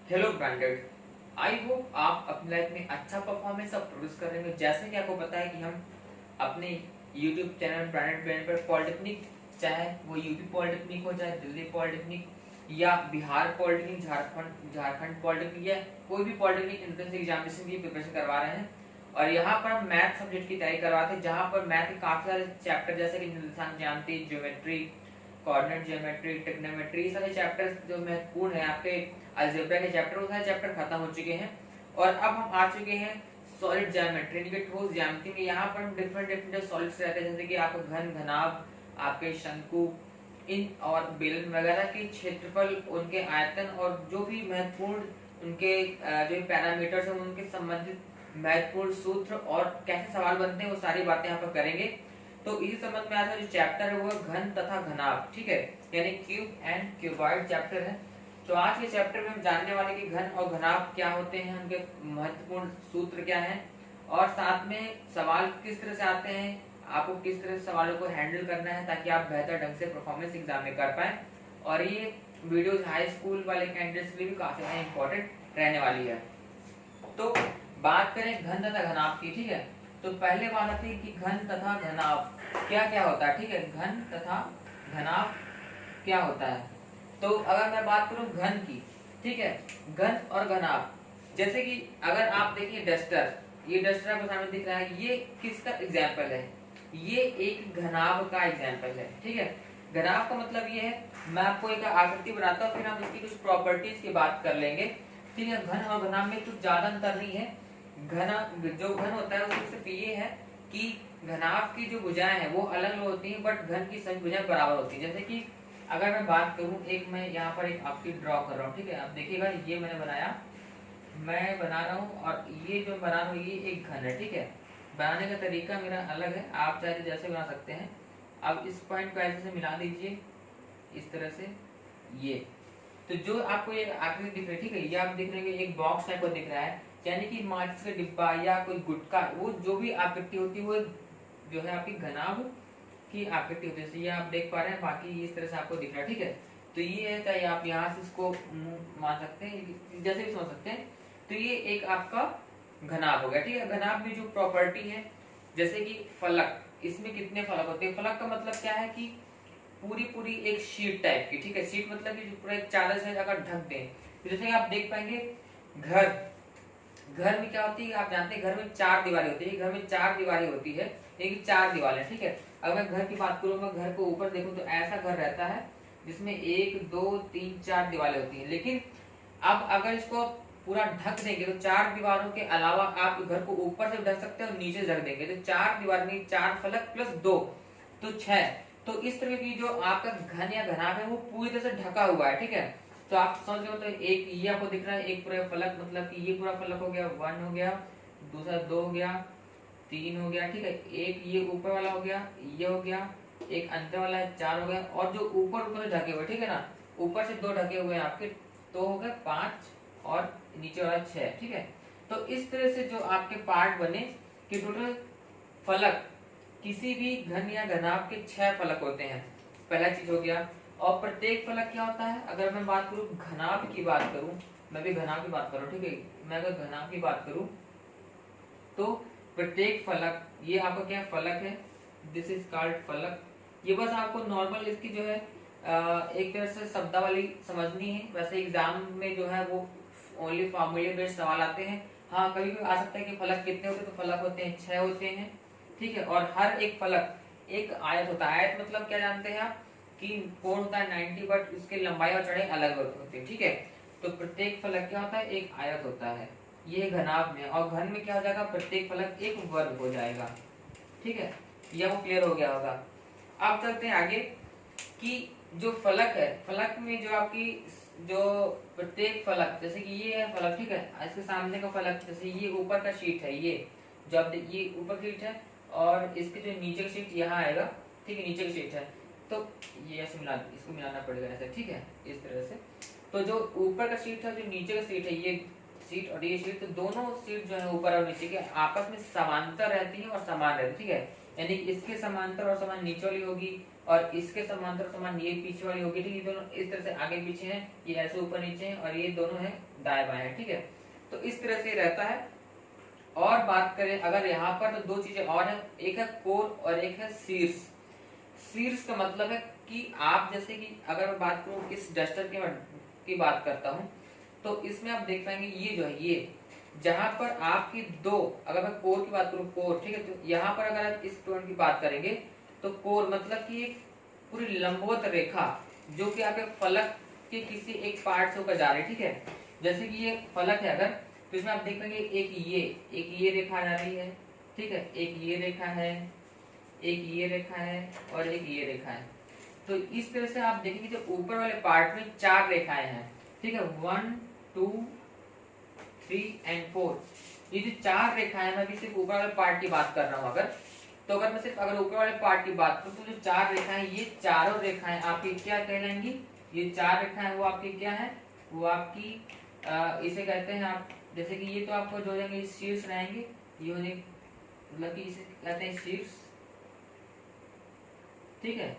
Hello branded. I hope आप अपनी life में अच्छा परफॉर्मेंस और प्रोड्यूस कर रहे हो। जैसे कि आपको पता है कि हम अपने यूट्यूब चैनल ब्रांडेड ब्रांड पर पॉलिटेक्निक, चाहे वो यूपी पॉलिटेक्निक हो, चाहे दिल्ली पॉलिटेक्निक या बिहार पॉलिटेक्निक, झारखंड पॉलिटेक्निक या कोई भी पॉलिटेक्निक एंट्रेंस एग्जामिनेशन की प्रिपरेशन करवा रहे हैं। और यहाँ पर हम मैथ सब्जेक्ट की तैयारी करवाते हैं, जहाँ पर मैथ के काफी सारे चैप्टर जैसे कि निर्देशांक ज्यामिति, ज्योमेट्री, कोऑर्डिनेट ज्योमेट्री, ट्रिग्नोमेट्री, सारे चैप्टर्स जो महत्वपूर्ण है आपके अलजेब्रा के चैप्टर, वो सारे चैप्टर खत्म हो चुके हैं। और अब हम आ चुके हैं सॉलिड ज्योमेट्री यानी कि ठोस ज्यामिति में। यहाँ पर हम डिफरेंट डिफरेंट सॉलिड्स रहते हैं, जैसे कि आपका घन, घनाभ, आपके शंकु, इन और बेलन वगैरह के क्षेत्रफल, उनके आयतन और जो भी महत्वपूर्ण उनके जो पैरामीटर्स हैं उनके संबंधित महत्वपूर्ण सूत्र और कैसे सवाल बनते हैं, वो सारी बातें यहाँ पर करेंगे। तो इसी संबंध में आज का जो चैप्टर है वो घन तथा घनाभ, ठीक है, यानी क्यूब एंड क्यूबॉइड चैप्टर है। तो आज के चैप्टर में हम जानने वाले कि घन और घनाभ क्या होते हैं, उनके महत्वपूर्ण सूत्र क्या हैं, और साथ में सवाल किस तरह से आते हैं, आपको किस तरह से सवालों को हैंडल करना है ताकि आप बेहतर ढंग से परफॉर्मेंस एग्जाम में कर पाए। और ये वीडियोस हाई स्कूल वाले कैंडिडेट्स के लिए भी काफी ज्यादा इंपॉर्टेंट रहने वाली है। तो बात करें घन तथा घनाभ की, ठीक है। तो पहले बात आती है कि घन तथा घनाभ क्या क्या होता है, ठीक है। घन तथा घनाभ क्या होता है। तो अगर मैं बात करूं घन की, ठीक है, घन और घनाभ, जैसे कि अगर आप देखिए डस्टर, ये डस्टर आपको सामने दिख रहा है, ये किसका एग्जाम्पल है, ये एक घनाभ का एग्जाम्पल है, ठीक है। घनाभ का मतलब ये है, मैं आपको एक आकृति बनाता हूँ, फिर हम उसकी कुछ प्रॉपर्टीज की बात कर लेंगे, ठीक है। घन और घनाभ में कुछ ज्यादा अंतर नहीं है। घना जो घन होता है उसमें सिर्फ ये है कि घनाभ की जो भुजाएं हैं वो अलग अलग होती हैं, बट घन की सभी भुजाएं बराबर होती है। जैसे कि अगर मैं बात करूं, एक मैं यहाँ पर एक आपकी ड्रॉ कर रहा हूँ, ठीक है। आप देखिएगा, ये मैंने बनाया, मैं बना रहा हूँ, और ये जो बना रहा हूँ ये एक घन है, ठीक है। बनाने का तरीका मेरा अलग है, आप चाहे जैसे बना सकते हैं। अब इस पॉइंट को ऐसे से मिला दीजिए इस तरह से, ये तो जो आपको ये आकृति दिख रही है, ठीक है, ये आप देख रहे हैं एक बॉक्स टाइप का दिख रहा है, यानी कि माचिस का डिब्बा या कोई गुटका, वो जो भी आकृति होती है वो जो है आपकी घनाभ की आकृति होती है। जैसे ये आप देख पा रहे हैं, बाकी इस तरह से आपको दिख रहा है, ठीक है। तो ये है, चाहे आप यहाँ से इसको मान सकते हैं, जैसे भी समझ सकते हैं। तो ये एक आपका घनाभ हो गया, ठीक है। घनाभ में जो प्रॉपर्टी है, जैसे कि फलक, इसमें कितने फलक होते हैं। फलक का मतलब क्या है कि पूरी पूरी एक शीट टाइप की, ठीक है। शीट मतलब कि जो पूरा एक चादर से अगर ढक दें, तो जैसे आप देख पाएंगे घर, घर में क्या होती है आप जानते हैं, घर में चार दीवारें होती है, घर में चार दीवारें होती है, एक चार दीवारें, ठीक है। अगर मैं घर की बात करूंगा, घर को ऊपर देखूं तो ऐसा घर रहता है जिसमें एक दो तीन चार दीवारें होती हैं। लेकिन अब अगर इसको पूरा ढक देंगे तो चार दीवारों के अलावा आप घर को ऊपर से ढक सकते हैं और नीचे ढक देंगे तो चार दीवार में चार फलक प्लस दो तो छह। तो इस तरह की जो आपका घन या घनाभ है वो पूरी तरह से ढका हुआ है, ठीक है। तो आप समझ रहे हो, तो एक ये आपको दिख रहा है, एक पूरा फलक, मतलब कि ये पूरा फलक हो गया, वन हो गया, दूसरा दो हो गया, तीन हो गया, ठीक है। एक ये ऊपर वाला हो गया, ये हो गया, एक अंदर वाला है, चार हो गया, और जो ऊपर ऊपर ढके हुए, ठीक है ना, ऊपर से दो ढके हुए हैं आपके, तो हो गए पांच, और नीचे वाला छह, ठीक है। तो इस तरह से जो आपके पार्ट बने कि टोटल फलक, किसी भी घन या घनाभ के छह फलक होते हैं, पहला चीज हो गया। और प्रत्येक फलक क्या होता है, अगर मैं बात करूं घनाभ की बात करूं, मैं भी घनाभ की बात करूं, ठीक है। मैं अगर घनाभ की बात करूं तो प्रत्येक फलक, ये आपका क्या फलक है, दिस इज कॉल्ड फलक। ये बस आपको नॉर्मल इसकी जो है एक तरह से शब्दावली समझनी है। वैसे एग्जाम में जो है वो ओनली फॉर्मूले बेस्ड सवाल आते हैं। हाँ, कभी भी आ सकता है कि फलक कितने होते हैं, तो फलक होते हैं छह होते हैं, ठीक है। और हर एक फलक एक आयत होता है। आयत मतलब क्या जानते हैं आप कि कोण होता है 90, बट उसकी लंबाई और चौड़ाई अलग होती है, ठीक है। तो प्रत्येक फलक क्या होता है, एक आयत होता है, ये घनाभ में। और घन में क्या हो जाएगा, प्रत्येक फलक एक वर्ग हो जाएगा, ठीक है। यह वो क्लियर हो गया होगा। अब चलते हैं आगे कि जो फलक है, फलक में जो आपकी जो प्रत्येक फलक, जैसे कि ये है फलक, ठीक है, इसके सामने का फलक, जैसे ये ऊपर का शीट है, ये जो आप ये ऊपर की शीट है, और इसके जो नीचे का शीट यहाँ आएगा, ठीक है, नीचे की शीट है, तो ये ऐसे मिला, इसको मिलाना पड़ेगा ऐसे, ठीक है, इस तरह से। तो जो ऊपर का शीट है, जो नीचे का शीट है, ये सीट और ये शीट, तो दोनों सीट जो है ऊपर और नीचे के आपस में समांतर रहती है और समान रहती है, ठीक है। यानी इसके समांतर और समान नीचे वाली होगी, और इसके समांतर समान ये पीछे वाली होगी, ठीक है। दोनों इस तरह से आगे पीछे हैं, ये ऐसे ऊपर नीचे हैं, और ये दोनों है दाएं बाएं, ठीक है। तो इस तरह से रहता है। और बात करें अगर यहाँ पर, तो दो चीजें और है, एक है कोर और एक है शीर्ष। शीर्ष का मतलब है कि आप जैसे कि अगर मैं बात करूं इस डस्टर की बात करता हूं, तो इसमें आप देख पाएंगे ये जो है, ये जहां पर आपकी दो, अगर मैं कोर की बात करूं, कोर, ठीक है। तो यहाँ पर अगर आप इस पॉइंट की बात करेंगे तो कोर मतलब कि एक पूरी लंबवत रेखा जो कि आपके फलक के किसी एक पार्ट से होकर जा रही है, ठीक है। जैसे कि ये फलक है अगर, तो इसमें आप देख पाएंगे एक ये रेखा जा रही है, ठीक है, एक ये रेखा है, एक ये रेखा है, और एक ये रेखा है। तो इस तरह से आप देखेंगे जो ऊपर वाले पार्ट में 4 रेखाएं हैं, ठीक है, 1 2 3 एंड 4। ये जो 4 रेखाएं, मैं अभी सिर्फ ऊपर वाले पार्ट की बात कर रहा हूँ अगर, तो अगर मैं सिर्फ अगर ऊपर वाले पार्ट की बात करूँ, तो जो 4 रेखाएं, ये चारों रेखाएं आपकी क्या कहलाएंगी, ये 4 रेखाएं वो आपकी क्या है, वो आपकी इसे कहते हैं आप, जैसे कि ये तो आपको जो हो जाएंगे शीर्ष रहेंगे, ये हो जाएंगे, मतलब कि इसे कहते हैं शीर्ष, ठीक है।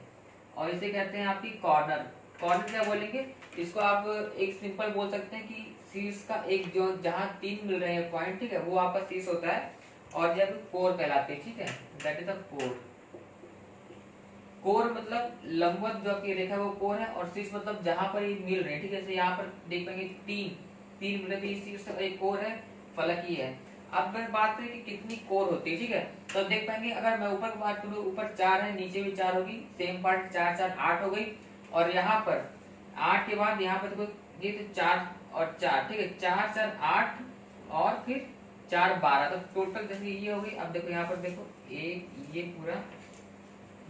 और इसे कहते हैं आपकी कॉर्नर। कॉर्नर क्या बोलेंगे इसको, आप एक सिंपल बोल सकते हैं कि शीर्ष का एक जो जहां 3 मिल रहे हैं पॉइंट, ठीक है, वो आपका शीर्ष होता है, और जब कोर कहलाते हैं, ठीक है, that is the core. Core मतलब लंबवत जो आपकी रेखा वो कोर है, और शीर्ष मतलब जहां पर ये मिल रहे हैं, ठीक है। जैसे यहाँ पर देख पाएंगे तीन मिल रहे, शीर्ष एक कोर है, फलक ही है। अब मैं बात करें कि कितनी कोर होती है, ठीक है, तो देख पाएंगे अगर मैं ऊपर की बात करूँ, ऊपर 4 है, नीचे भी 4 होगी, सेम पार्ट 4 4 8 हो गई, और यहाँ पर 8 के बाद यहाँ पर देखो ये तो 4 और 4, ठीक है, 4 4 8 और फिर 4 12, तो टोटल जैसे ये हो गई। अब देखो यहाँ पर देखो एक ये पूरा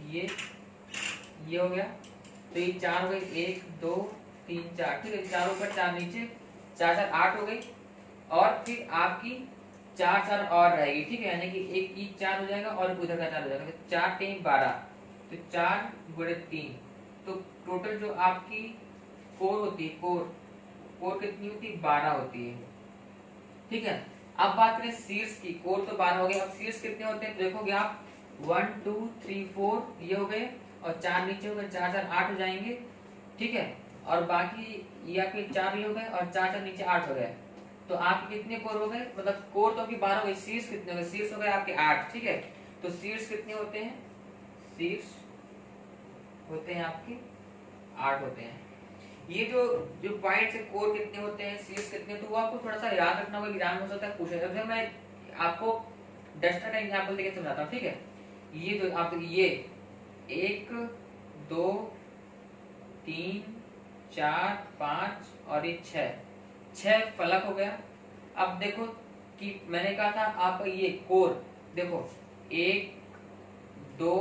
ये हो गया, तो ये 4 हो गई, 1 2 3 4, ठीक है, 4 ऊपर 4 नीचे, 4 4 8 हो गई, और फिर आपकी 4 4 और रहेगी, ठीक है, यानी कि एक ई 4 हो जाएगा और उधर का 4 हो जाएगा, तो 4 3 12, तो 4 गुणे 3, तो टोटल जो आपकी कोर होती है, कोर कितनी होती है, 12 होती है, ठीक है। अब बात करें शीर्ष की, कोर तो 12 हो गए, अब शीर्ष कितने होते हैं, देखोगे आप 1 2 3 4 ये हो गए, और 4 नीचे हो गए, 4 4 8 हो जाएंगे, ठीक है, और बाकी ये आपके 4 ये हो गए, और 4 4 नीचे 8 हो गए, तो आपके कितने कोर हो गए, मतलब कोर तो आपकी 12 हो गई, शीर्ष कितने हो गए, शीर्ष हो गए आपके 8, ठीक है। तो शीर्ष कितने होते हैं, शीर्ष होते हैं आपके 8 होते हैं। ये जो पॉइंट्स है, कोर कितने होते हैं, शीर्ष कितने, तो वो आपको थोड़ा सा याद रखना होगा, एग्जाम में हो सकता है पूछे। अब मैं आपको डस्टर का एग्जांपल देके समझाता हूँ, ठीक है। ये जो आप ये 1 2 3 4 5 और ये 6 फलक हो गया। अब देखो कि मैंने कहा था आप ये कोर देखो 1 2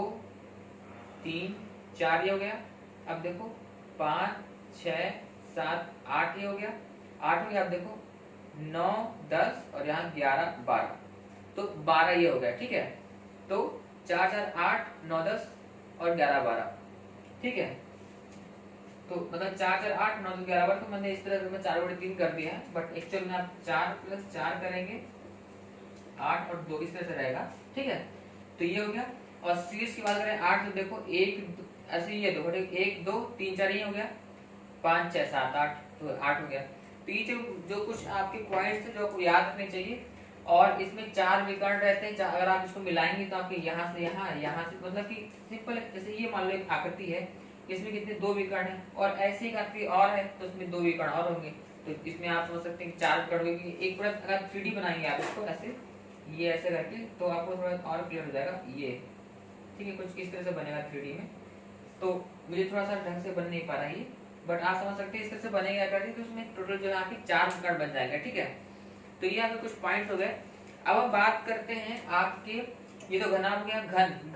3 4 ये हो गया। अब देखो 5 6 7 8 ये हो गया, 8 हो गया। अब देखो 9 10 और यहाँ 11 12, तो 12 ये हो गया, ठीक है। तो 4 4 8 9 10 और 11 12, ठीक है। तो मतलब 4 4 8 9 10 11 12, तो मैंने इस तरह से मैं 4/3 कर दिया है, बट एक्चुअल में आप 4 + 4 करेंगे 8 और 2 इस तरह से रहेगा, ठीक है। तो ये हो गया। और सीरीज की बात करें 8, तो देखो 1 ऐसे ये देखो 1 2 3 4 ये हो गया, 5 6 7 8, तो 8 हो गया। तो ये जो कुछ आपके पॉइंट्स थे जो आपको याद रखने चाहिए, और इसमें 4 विकर्ण रहते हैं, अगर आप इसको मिलाएंगे तो आपके यहाँ से यहाँ से, मतलब कि सिंपल है। जैसे ये मान लो एक आकृति है, इसमें कितने 2 विकर्ण है, और ऐसी एक आकृति और है तो उसमें 2 विकर्ण और होंगे, तो इसमें आप समझ सकते हैं 4 विकर्ण होंगे। एक बार अगर 3D बनाएंगे आप इसको ऐसे, ये ऐसे करके, तो आपको थोड़ा और क्लियर हो जाएगा ये, ठीक है। कुछ इस तरह से बनेगा 3D में, तो मुझे थोड़ा सा ढंग से बन नहीं पा रहा है, बट आप समझ सकते हैं इस तरह से बनेगा आकृति, तो उसमें टोटल जो है आपके 4 विकर्ण बन जाएगा, ठीक है। तो ये आपके कुछ पॉइंट्स हो गए। अब हम बात करते हैं आपके, ये तो घनाभ हो गया।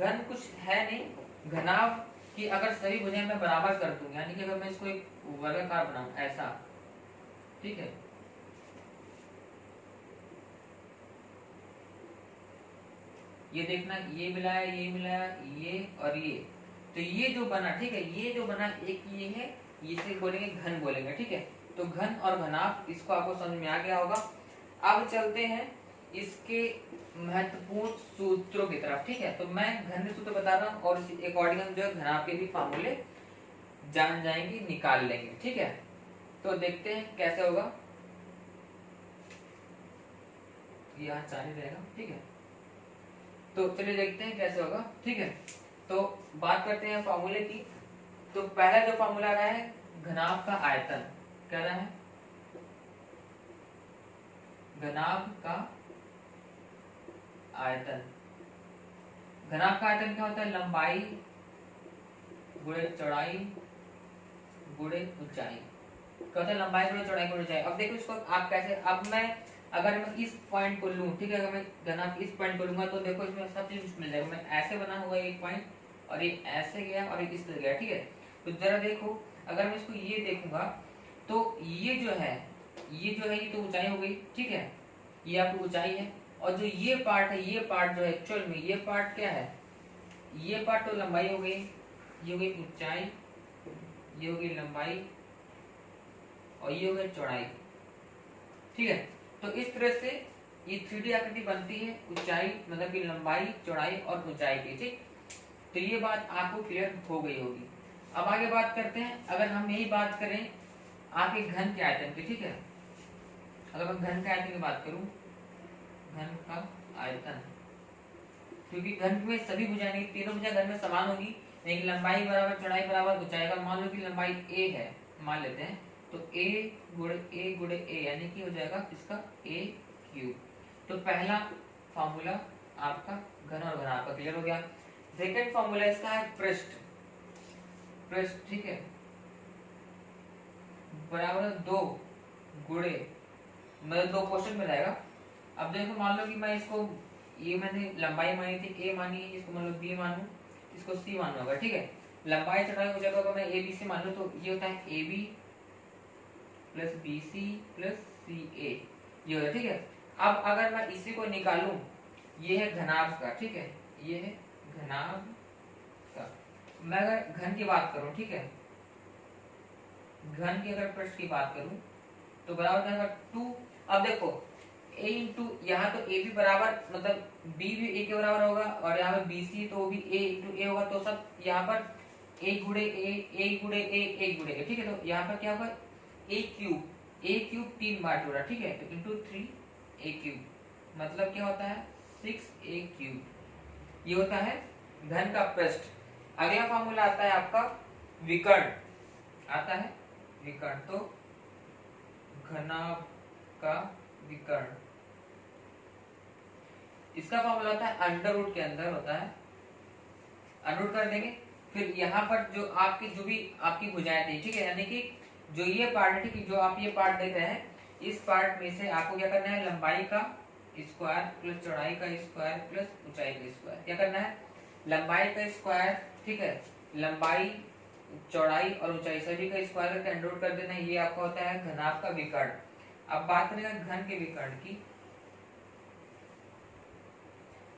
घन कुछ है नहीं, घनाभ की अगर सभी भुजाएं मैं बराबर कर दूं, यानी कि अगर मैं इसको एक वर्गाकार बनाऊं ऐसा, ठीक है, ये देखना, ये मिलाया ये और ये, तो ये जो बना, ठीक है, ये जो बना एक ये है, इसे बोलेंगे घन बोलेंगे, ठीक है। तो घन और घनाभ, इसको आपको समझ में आ गया होगा। अब चलते हैं इसके महत्वपूर्ण सूत्रों की तरफ। ठीक है, तो मैं घन के सूत्र बता रहा हूँ और इसी अकॉर्डिंग हम जो है घनाभ के भी फार्मूले जान जाएंगे, निकाल लेंगे। ठीक है, तो देखते हैं कैसे होगा। यहाँ चालू रहेगा। ठीक है, तो चलिए देखते हैं कैसे होगा। ठीक है, तो बात करते हैं फार्मूले की। तो पहला जो फार्मूला रहा है घनाभ का आयतन, क्या रहा है? घनाभ का आयतन। घनाभ का आयतन क्या होता है? लंबाई गुणे चौड़ाई गुणे ऊंचाई। क्या होता है? लंबाई गुणे चौड़ाई गुणे ऊंचाई। अब देखो इसको आप कैसे, अब मैं अगर मैं इस पॉइंट को लूं, ठीक है, अगर मैं घनाभ इस पॉइंट को लूंगा तो देखो इसमें सब चीज मिल जाएगा। मैं ऐसे बना हुआ एक पॉइंट और ये ऐसे गया और एक इस तरह गया। ठीक है, तो जरा देखो अगर मैं इसको ये देखूंगा तो ये जो है ये तो ऊंचाई हो गई। ठीक है, ये आपकी ऊंचाई है। और जो ये पार्ट है, ये पार्ट जो है एक्चुअल में ये पार्ट क्या है? ये पार्ट तो लंबाई हो गई, ये हो गई ऊंचाई, ये हो गई लंबाई और ये हो गई चौड़ाई। ठीक है, तो इस तरह से ये 3D आकृति बनती है, ऊंचाई मतलब कि लंबाई, चौड़ाई और ऊंचाई की। ठीक, तो ये बात आपको क्लियर हो गई होगी। अब आगे बात करते हैं, अगर हम यही बात करें आपके घन के आयतन की। ठीक है, अगर मैं घन के आयतन की बात करूं, घन का आयतन, क्योंकि घन में सभी भुजाएं, तीनों भुजाएं घन में समान होगी, लेकिन लंबाई बराबर चौड़ाई बराबर ऊंचाई। अगर मान लो कि लंबाई a है, मान लेते हैं, तो a गुणे a यानी कि हो जाएगा इसका a क्यूब। तो पहला फार्मूला आपका घन और घनाभ का क्लियर हो गया। सेकंड फार्मूला इसका है पृष्ठ। पृष्ठ, ठीक है, बराबर 2 गुणे, मतलब 2 क्वेश्चन में रहेगा। अब देखो मान लो कि मैं इसको, ये मैंने लंबाई मानी थी a मानी है, इसको मतलब b मानूं, इसको c मानना होगा। ठीक है, लंबाई चौड़ाई हो जाएगा, अगर मैं a b c मान लूं तो ये होता है ab plus bc plus ca, ये होता है। ठीक है, अब अगर मैं इसी को निकालूं, ये है घनाभ का। ठीक है, ये है घनाभ का। मैं अगर घन की बात करूं, ठीक है, घन की अगर पृष्ठ की बात करूं तो बराबर जाएगा 2। अब देखो a इंटू, यहाँ तो a भी बराबर मतलब b भी a के बराबर होगा और यहाँ पर bc तो भी a इंटू a होगा, तो सब यहाँ पर a गुणे a गुणे a गुणे a। ठीक है, तो यहाँ पर क्या होगा? a क्यूब 3 बार जोड़ा। ठीक है, तो इंटू 3 a क्यूब, मतलब क्या होता है? 6a cube. ये होता है घन का पृष्ठ। अगला फॉर्मूला आता है आपका विकर्ण, आता है विकर्ण। तो घनाभ का विकर्ण, इसका फॉर्मूला होता है अंडर रूट के अंदर होता है, अंडर रूट कर देंगे। फिर यहाँ पर जो आपकी जो भी आपकी भुजाएं थी, ठीक है, यानी कि जो ये पार्ट है, ठीक है, जो आप ये पार्ट देख रहे हैं, इस पार्ट में से आपको क्या करना है? लंबाई का स्क्वायर प्लस चौड़ाई का स्क्वायर प्लस ऊंचाई का स्क्वायर। क्या करना है? लंबाई का स्क्वायर, ठीक है, लंबाई चौड़ाई और ऊंचाई सभी का स्क्वायर करके अंडर रूट कर देना है। ये आपका होता है घनाभ का विकर्ण। अब बात करेंगे घन के विकर्ण की,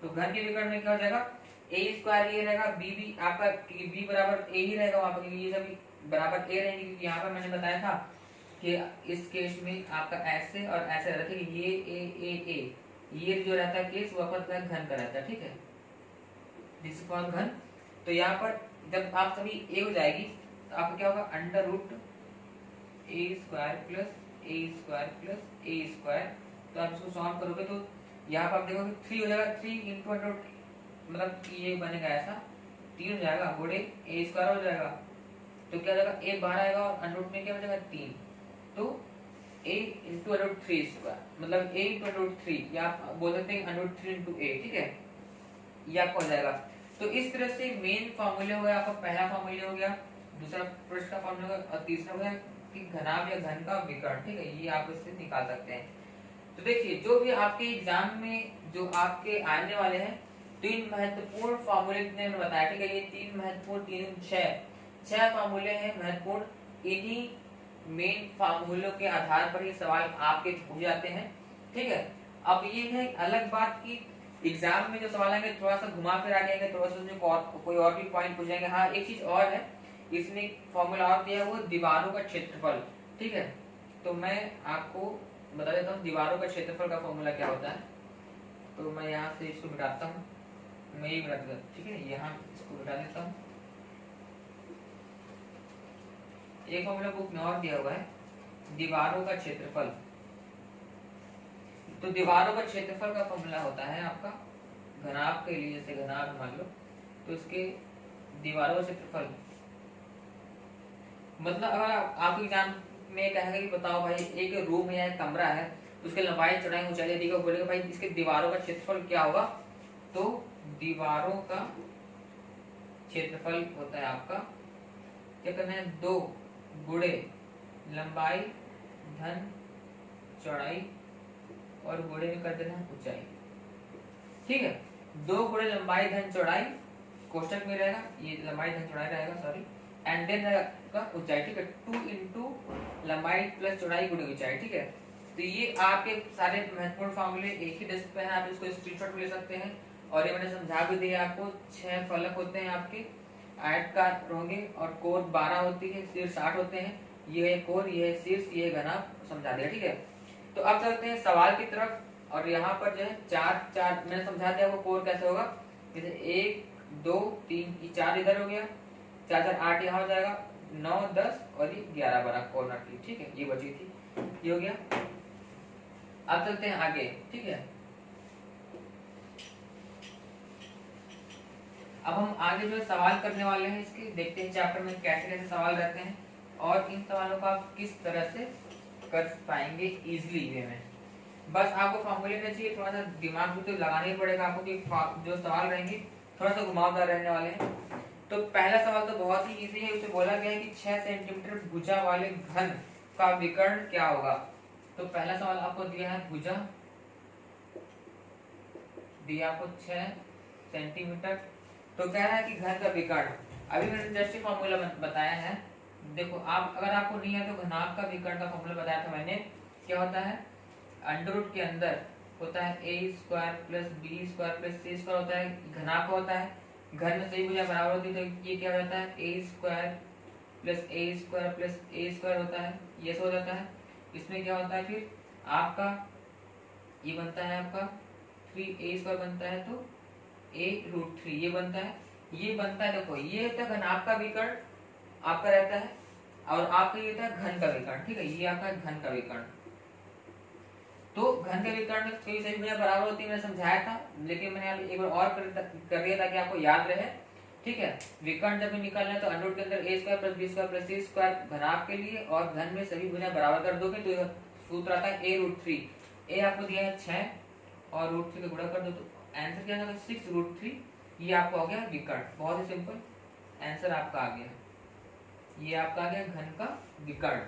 तो घन के विकर्ण में क्या हो जाएगा? a स्क्वायर ये रहेगा, b भी आपका b बराबर a ही रहेगा वहां पर, ये सभी बराबर a रहेंगे, क्योंकि यहाँ पर मैंने बताया था कि इस केस में आपका ऐसे और ऐसे रहता है कि ये ये जो रहता है केस वो आपका घन का रहता है। ठीक है, दिस फॉर घन। तो यहाँ पर जब आप सभी a हो जाएगी तो आपका क्या होगा? Under root a square plus a square plus a square. तो आप इसको सॉल्व करोगे तो यहाँ पर आप देखोगे 3 हो जाएगा, 3 इंटू अंडर रूट, मतलब ये बनेगा ऐसा 3 हो जाएगा, गुणे a स्क्वायर हो जाएगा, तो क्या हो जाएगा? a बाहर आएगा और अंडर रूट में क्या बचेगा? 3, तो a into under root 3 square, मतलब a इंटू अंडर रूट 3, या आप बोल सकते हैं अंडर रूट 3 इंटू a। ठीक है, ये आपका हो जाएगा। तो इस तरह से मेन फार्मूले हो गया आपका, पहला फार्मूला हो गया, दूसरा पृष्ठ का फार्मूला हो गया और तीसरा हो गया कि घनाभ या घन का विकर्ण। ठीक है, ये आप इससे निकाल सकते हैं। तो देखिए जो भी आपके एग्जाम में जो आपके आने वाले हैं, 3 महत्वपूर्ण फार्मूले ने बताया। ठीक है, ये 3 महत्वपूर्ण 6 फार्मूले हैं महत्वपूर्ण। इन्हीं मेन फार्मूलों के आधार पर ये सवाल आपके पूछे जाते हैं। ठीक है, अब ये है अलग बात की एग्जाम में जो सवाल आएंगे थोड़ा सा घुमा फिरा के आएंगे, थोड़ा सा उसमें कोई और भी पॉइंट पूछ जाएंगे। हाँ, एक चीज और है, इसमें फॉर्मूला और दिया है, वो दीवारों का क्षेत्रफल। ठीक है, तो मैं आपको बता देता हूँ दीवारों का क्षेत्रफल का फॉर्मूला क्या होता है। तो मैं यहाँ से इसको मिटाता हूँ, मैं ये मिटा देता हूँ, ठीक है, यहाँ इसको मिटा देता हूँ। एक फॉर्मूला बुक में और दिया हुआ है, दीवारों का क्षेत्रफल। तो दीवारों का क्षेत्रफल का फॉर्मूला होता है आपका घनाभ के लिए, जैसे घनाभ मान लो, तो इसके दीवारों का क्षेत्रफल, मतलब अगर आपके एग्जाम में कहेगा कि बताओ भाई एक रूम है या एक कमरा है, उसके लंबाई चौड़ाई ऊंचाई दी, बोलेगा भाई इसके दीवारों का क्षेत्रफल क्या होगा, तो दीवारों का क्षेत्रफल होता है आपका, क्या करना है, 2 गुणे लंबाई धन चौड़ाई और गुणे में कर देना है ऊंचाई, ठीक है। 2 गुणे लंबाई धन चौड़ाई कोष्टक में रहेगा, ये लंबाई धन चौड़ाई रहेगा, सॉरी, एंड देन रहेगा ऊंचाई, ठीक है। 2 इंटू लंबाई प्लस चौड़ाई गुणे ऊंचाई, ठीक है। तो ये आपके सारे महत्वपूर्ण फॉर्मूले एक ही डेस्क पे हैं, आप इसको स्क्रीनशॉट ले सकते हैं। और ये मैंने समझा भी दिया आपको, 6 फलक होते हैं आपके, आयताकार होंगे और कोण 12 होती है, शीर्ष 8 होते हैं, ये है कोण, ये है शीर्ष, ये है घनाभ, समझा दिया, ठीक है। तो अब चलते हैं सवाल की तरफ, और यहाँ पर जो है 4 मैंने समझा दिया वो कोण कैसे होगा, जैसे 1 2 3 ये 4 इधर हो गया, 4 4 8 यहाँ हो जाएगा, 9 10 और ये 11 12 कॉर्नर की, ठीक है, ये बची थी, ये हो गया। अब चलते हैं आगे, ठीक है। अब हम आगे जो सवाल करने वाले हैं इसके, देखते हैं चैप्टर में कैसे कैसे सवाल रहते हैं और इन सवालों को आप किस तरह से कर पाएंगे इजीली वे में। बस आपको फॉर्मूले में चाहिए, थोड़ा सा दिमाग भी तो लगाना ही पड़ेगा आपको कि जो सवाल रहेंगे थोड़ा सा घुमावदार रहने वाले हैं। तो पहला सवाल तो बहुत ही इजी है, उसे बोला गया है कि 6 सेंटीमीटर भुजा वाले घन का विकर्ण क्या होगा। तो पहला सवाल आपको दिया है भुजा, दिया आपको 6 सेंटीमीटर, तो कह रहा है कि घन का विकर्ण, अभी मैंने जस्ट फॉर्मूला बताया है, देखो आप अगर आपको नहीं है तो घनाभ का विकर्ण का फॉर्मूला बताया था मैंने, क्या होता है, अंडर रूट के अंदर होता है a square plus b square plus c square होता है, घनाभ का होता है, घन में सही भुजा बराबर होती है, तो ये क्या होता है a square plus a square होता है, ये सब हो जाता है। इसमें क्या होता है फिर आपका ये बनता है आपका 3a स्क्वायर बनता है, तो a रूट 3 ये बनता है, ये बनता है, देखो ये होता है घनाभ का विकर्ण आपका रहता है, और आपका ये होता है घन का विकर्ण, ठीक है, ये आपका घन का विकर्ण। तो घन के विकर्ण में कोई सही भुजा बराबर होती है, मैंने समझाया था, लेकिन मैंने एक बार और कर दिया ताकि आपको याद रहे, ठीक है। विकर्ण जब निकालना है तो अंडर रूट के अंदर a square plus b square plus c square घनाभ के लिए, और घन में सभी भुजा बराबर कर दोगे तो सूत्र आता है a रूट 3, a आपको दिया है 6 और रूट 3 का गुणा कर दो, तो आंसर क्या होगा 6 रूट 3, ये आपको आ गया विकर्ण, बहुत ही सिंपल आंसर आपका आ गया, ये आपका आ गया घन का विकर्ण।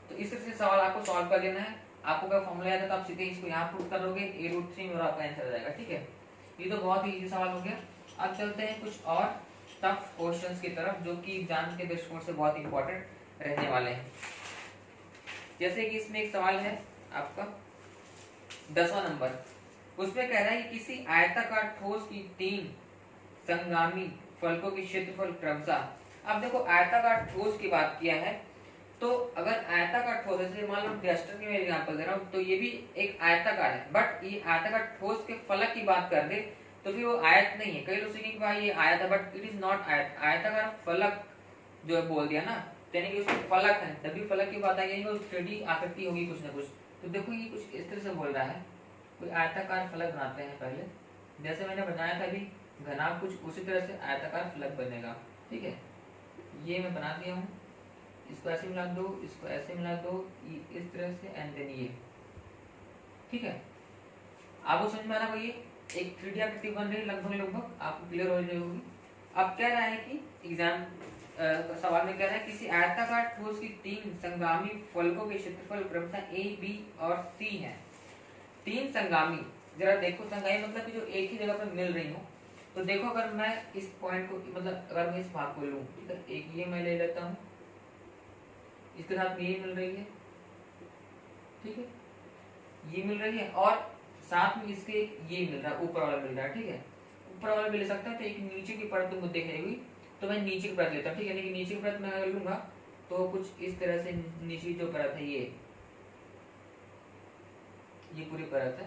तो इस तरह से सवाल आपको सॉल्व कर लेना है, आपको अगर फॉर्मूला याद है तो आप सीधे इसको यहाँ पुट कर लोगे, a रूट 3 में और आपका आंसर आ जाएगा, ठीक है। ये तो बहुत ही इजी सवाल हो गया। अब चलते हैं कुछ और टफ क्वेश्चंस की तरफ, जो कि एग्जाम के दृष्टिकोण से बहुत इंपॉर्टेंट रहने वाले हैं। जैसे कि इसमें एक सवाल है आपका 10वां नंबर, उसमें कह रहा है कि किसी आयताकार ठोस की 3 संगामी फलकों की क्षेत्रफल क्रमशः, अब देखो आयताकार ठोस की बात किया है, तो अगर आयताकार ठोस, जैसे मान लो डस्टर की मैं एग्जांपल दे रहा हूँ, तो ये भी एक आयताकार है, बट ये आयताकार ठोस के फलक की बात कर दे तो फिर वो आयत नहीं है, कई लोग सोचेंगे भाई ये आयत है, बट इट इज नॉट आयत, आयताकार फलक जो है बोल दिया ना, यानी कि उसमें फलक है, तभी फलक की बात आई, वो 3D आकृति होगी कुछ ना कुछ। तो देखो ये कुछ इस तरह से बोल रहा है, कोई आयताकार फलक बनाते हैं पहले, जैसे मैंने बनाया था अभी घनाभ, कुछ उसी तरह से आयताकार फलक बनेगा, ठीक है। ये मैं बना दिया हूँ, इसको ऐसे मिला दो, इसको ऐसे मिला दो, इस तरह से, एंड देन ये, ठीक है। आपको समझ में आ रहा है, ये एक 3D आकृति बन रही है लगभग आपको क्लियर हो रही होगी। अब कह रहा है कि एग्जाम सवाल में कह रहा है किसी आयताकार ठोस की 3 संगामी फलकों के क्षेत्रफल क्रमशः a b और c हैं। 3 संगामी, जरा देखो संगामी मतलब कि जो एक ही जगह पर मिल रही हो, तो देखो अगर मैं इस पॉइंट को, मतलब अगर मैं इस भाग को लूं, ठीक है, एक ये मैं ले लेता हूं, इसके साथ ये मिल रही है, ठीक है, ये मिल रही है, और साथ में इसके ये मिल रहा है, ऊपर वाला मिल रहा है, ठीक है, ऊपर वाला भी ले सकता है। तो एक नीचे की परत तुमको दिख रही हुई, तो मैं नीचे की परत लेता हूँ, ठीक है, लेकिन नीचे की परत मैं अगर लूंगा तो कुछ इस तरह से नीचे जो परत है ये पूरी परत है,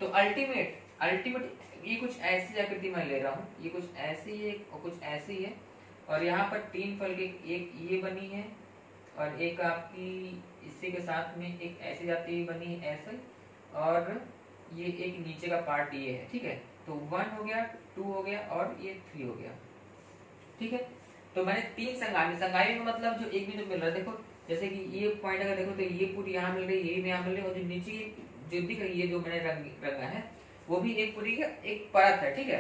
तो अल्टीमेट अल्टीमेट ये कुछ ऐसी आकृति मैं ले रहा हूँ, ये कुछ ऐसी है और कुछ ऐसी है, और यहाँ पर 3 फल की एक ये बनी है और एक आपकी इसी के साथ में एक ऐसी जाती हुई बनी है ऐसे, और ये एक नीचे का पार्ट ये है, ठीक है। तो 1 हो गया, 2 हो गया और ये 3 हो गया, ठीक है। तो मैंने 3 संगामी में मतलब जो एक बिंदु मिल रहा है, देखो जैसे कि ये पॉइंट अगर देखो तो ये पूरी यहाँ मिल रही है, ये भी यहाँ मिल रही है, और जो नीचे जो दिख रही है जो मैंने रंगा है वो भी एक पूरी एक परत है, ठीक है।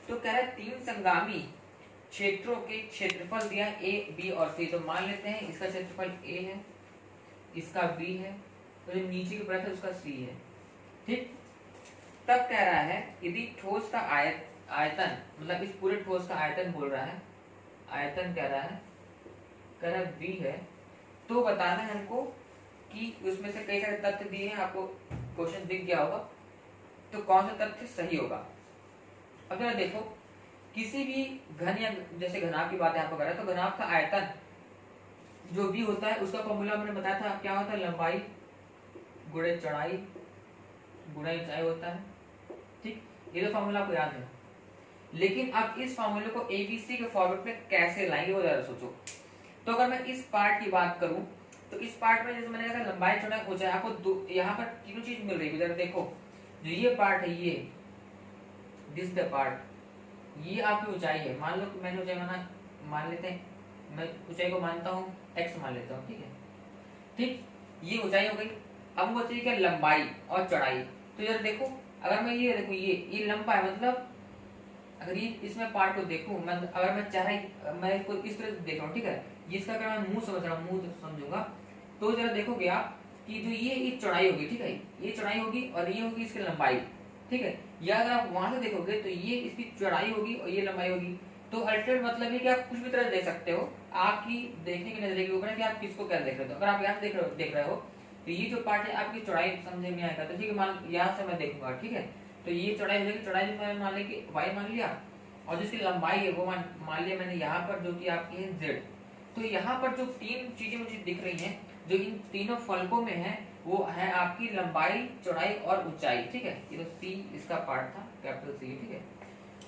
तो कह रहा है 3 संगामी क्षेत्रों के क्षेत्रफल दिया ए बी और सी। तो मान लेते हैं इसका क्षेत्रफल ए है, इसका बी है, तो जो नीचे की परत है उसका सी है, ठीक। तब कह रहा है यदि ठोस का आयतन मतलब इस पूरे ठोस का आयतन बोल रहा है, आयतन कह रहा है बी है, तो बताना है हमको कि उसमें से कई सारे तथ्य दिए हैं, आपको क्वेश्चन दिख गया होगा, तो कौन सा तथ्य सही होगा। अब जरा देखो किसी भी घन या जैसे घनाभ की बात यहाँ पर कर रहा है, तो घनाभ का आयतन जो भी होता है उसका फॉर्मूला मैंने बताया था क्या होता है, लंबाई गुणे चौड़ाई गुणे ऊंचाई होता है, ठीक। ये तो फॉर्मूला आपको याद है, लेकिन अब इस फॉर्मूले को एबीसी के फॉर्मेट में कैसे लाएंगे वो जरा सोचो। तो अगर मैं इस पार्ट की बात करूं तो इस पार्ट में जैसे मैंने कहा लंबाई चौड़ाई ऊंचाई, आपको यहाँ पर तीनों चीज मिल रही है, जरा देखो जो ये पार्ट है ये दिस द पार्ट, ये आपकी ऊंचाई है, मान लो मैंने ऊंचाई मान लेते हैं, मैं ऊंचाई को मानता हूँ x मान लेता हूँ, ठीक है, ठीक। ये ऊंचाई हो गई। अब वो चाहिए क्या, लंबाई और चौड़ाई। तो जरा देखो अगर मैं ये देखो ये लंबा है, मतलब अगर ये इसमें पार्ट को देखूं मैं, अगर मैं चाहे मैं इसको इस तरह देख रहा हूँ, ठीक है, जिसका अगर मैं मुंह समझ रहा हूँ, मुंह समझूंगा, तो जरा देखोगे आप कि जो ये चौड़ाई होगी, ठीक है, ये चौड़ाई होगी और ये होगी इसकी लंबाई, ठीक है। या अगर आप वहां से देखोगे तो ये इसकी चौड़ाई होगी और ये लंबाई होगी। तो अल्टरनेट मतलब है कि आप कुछ भी तरह देख सकते हो, आपकी देखने की नजरिए के ऊपर है कि आप किसको क्या देख रहे हो। अगर आप यहाँ से देख रहे हो तो ये जो पार्ट है आपकी चौड़ाई समझे में आएगा, तो ठीक है, मान यहाँ से मैं देखूंगा, ठीक है, तो ये चौड़ाई हो जाएगी, चौड़ाई में मान लिया कि y मान लिया, और जिसकी लंबाई है वो मान लिया मैंने यहाँ पर जो कि आपकी है z। तो यहाँ पर जो 3 चीजें मुझे दिख रही हैं जो इन तीनों फलकों में है, वो है आपकी लंबाई चौड़ाई और ऊंचाई, ठीक है। ये तो सी इसका पार्ट था, कैपिटल सी, ठीक है।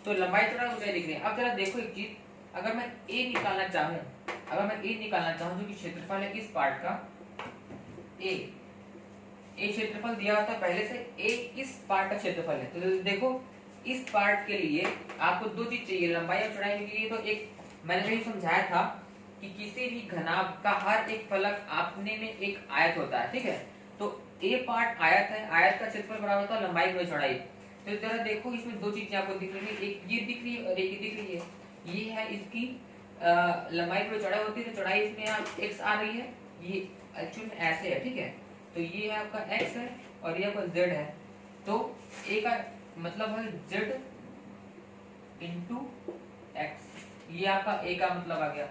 तो लंबाई चौड़ाई ऊंचाई दिख रही है। अब जरा देखो एक चीज, अगर मैं ए निकालना चाहूँ जो कि क्षेत्रफल है इस पार्ट का, ए क्षेत्रफल दिया होता है पहले से, ए इस पार्ट का क्षेत्रफल है। तो देखो इस पार्ट के लिए आपको 2 चीज चाहिए, लंबाई और चौड़ाई के लिए। तो एक मैंने भी समझाया था कि किसी भी घनाभ का हर एक फलक अपने में एक आयत होता है, ठीक है। तो ए पार्ट आयत है, आयत का क्षेत्रफल बराबर होता है लंबाई गुणे चौड़ाई। तो जरा देखो इसमें 2 चीजें आपको दिख रही है, एक ये दिख रही है और एक ये दिख रही है। ये है इसकी लंबाई गुणे चौड़ाई होती है, तो चौड़ाई इसमें आप x आ रही है, ये एक्चुअली में ऐसे है, ठीक है। तो ये है आपका x है और ये आपका z है। तो a का मतलब है z इंटू x, ये आपका a का मतलब आ गया।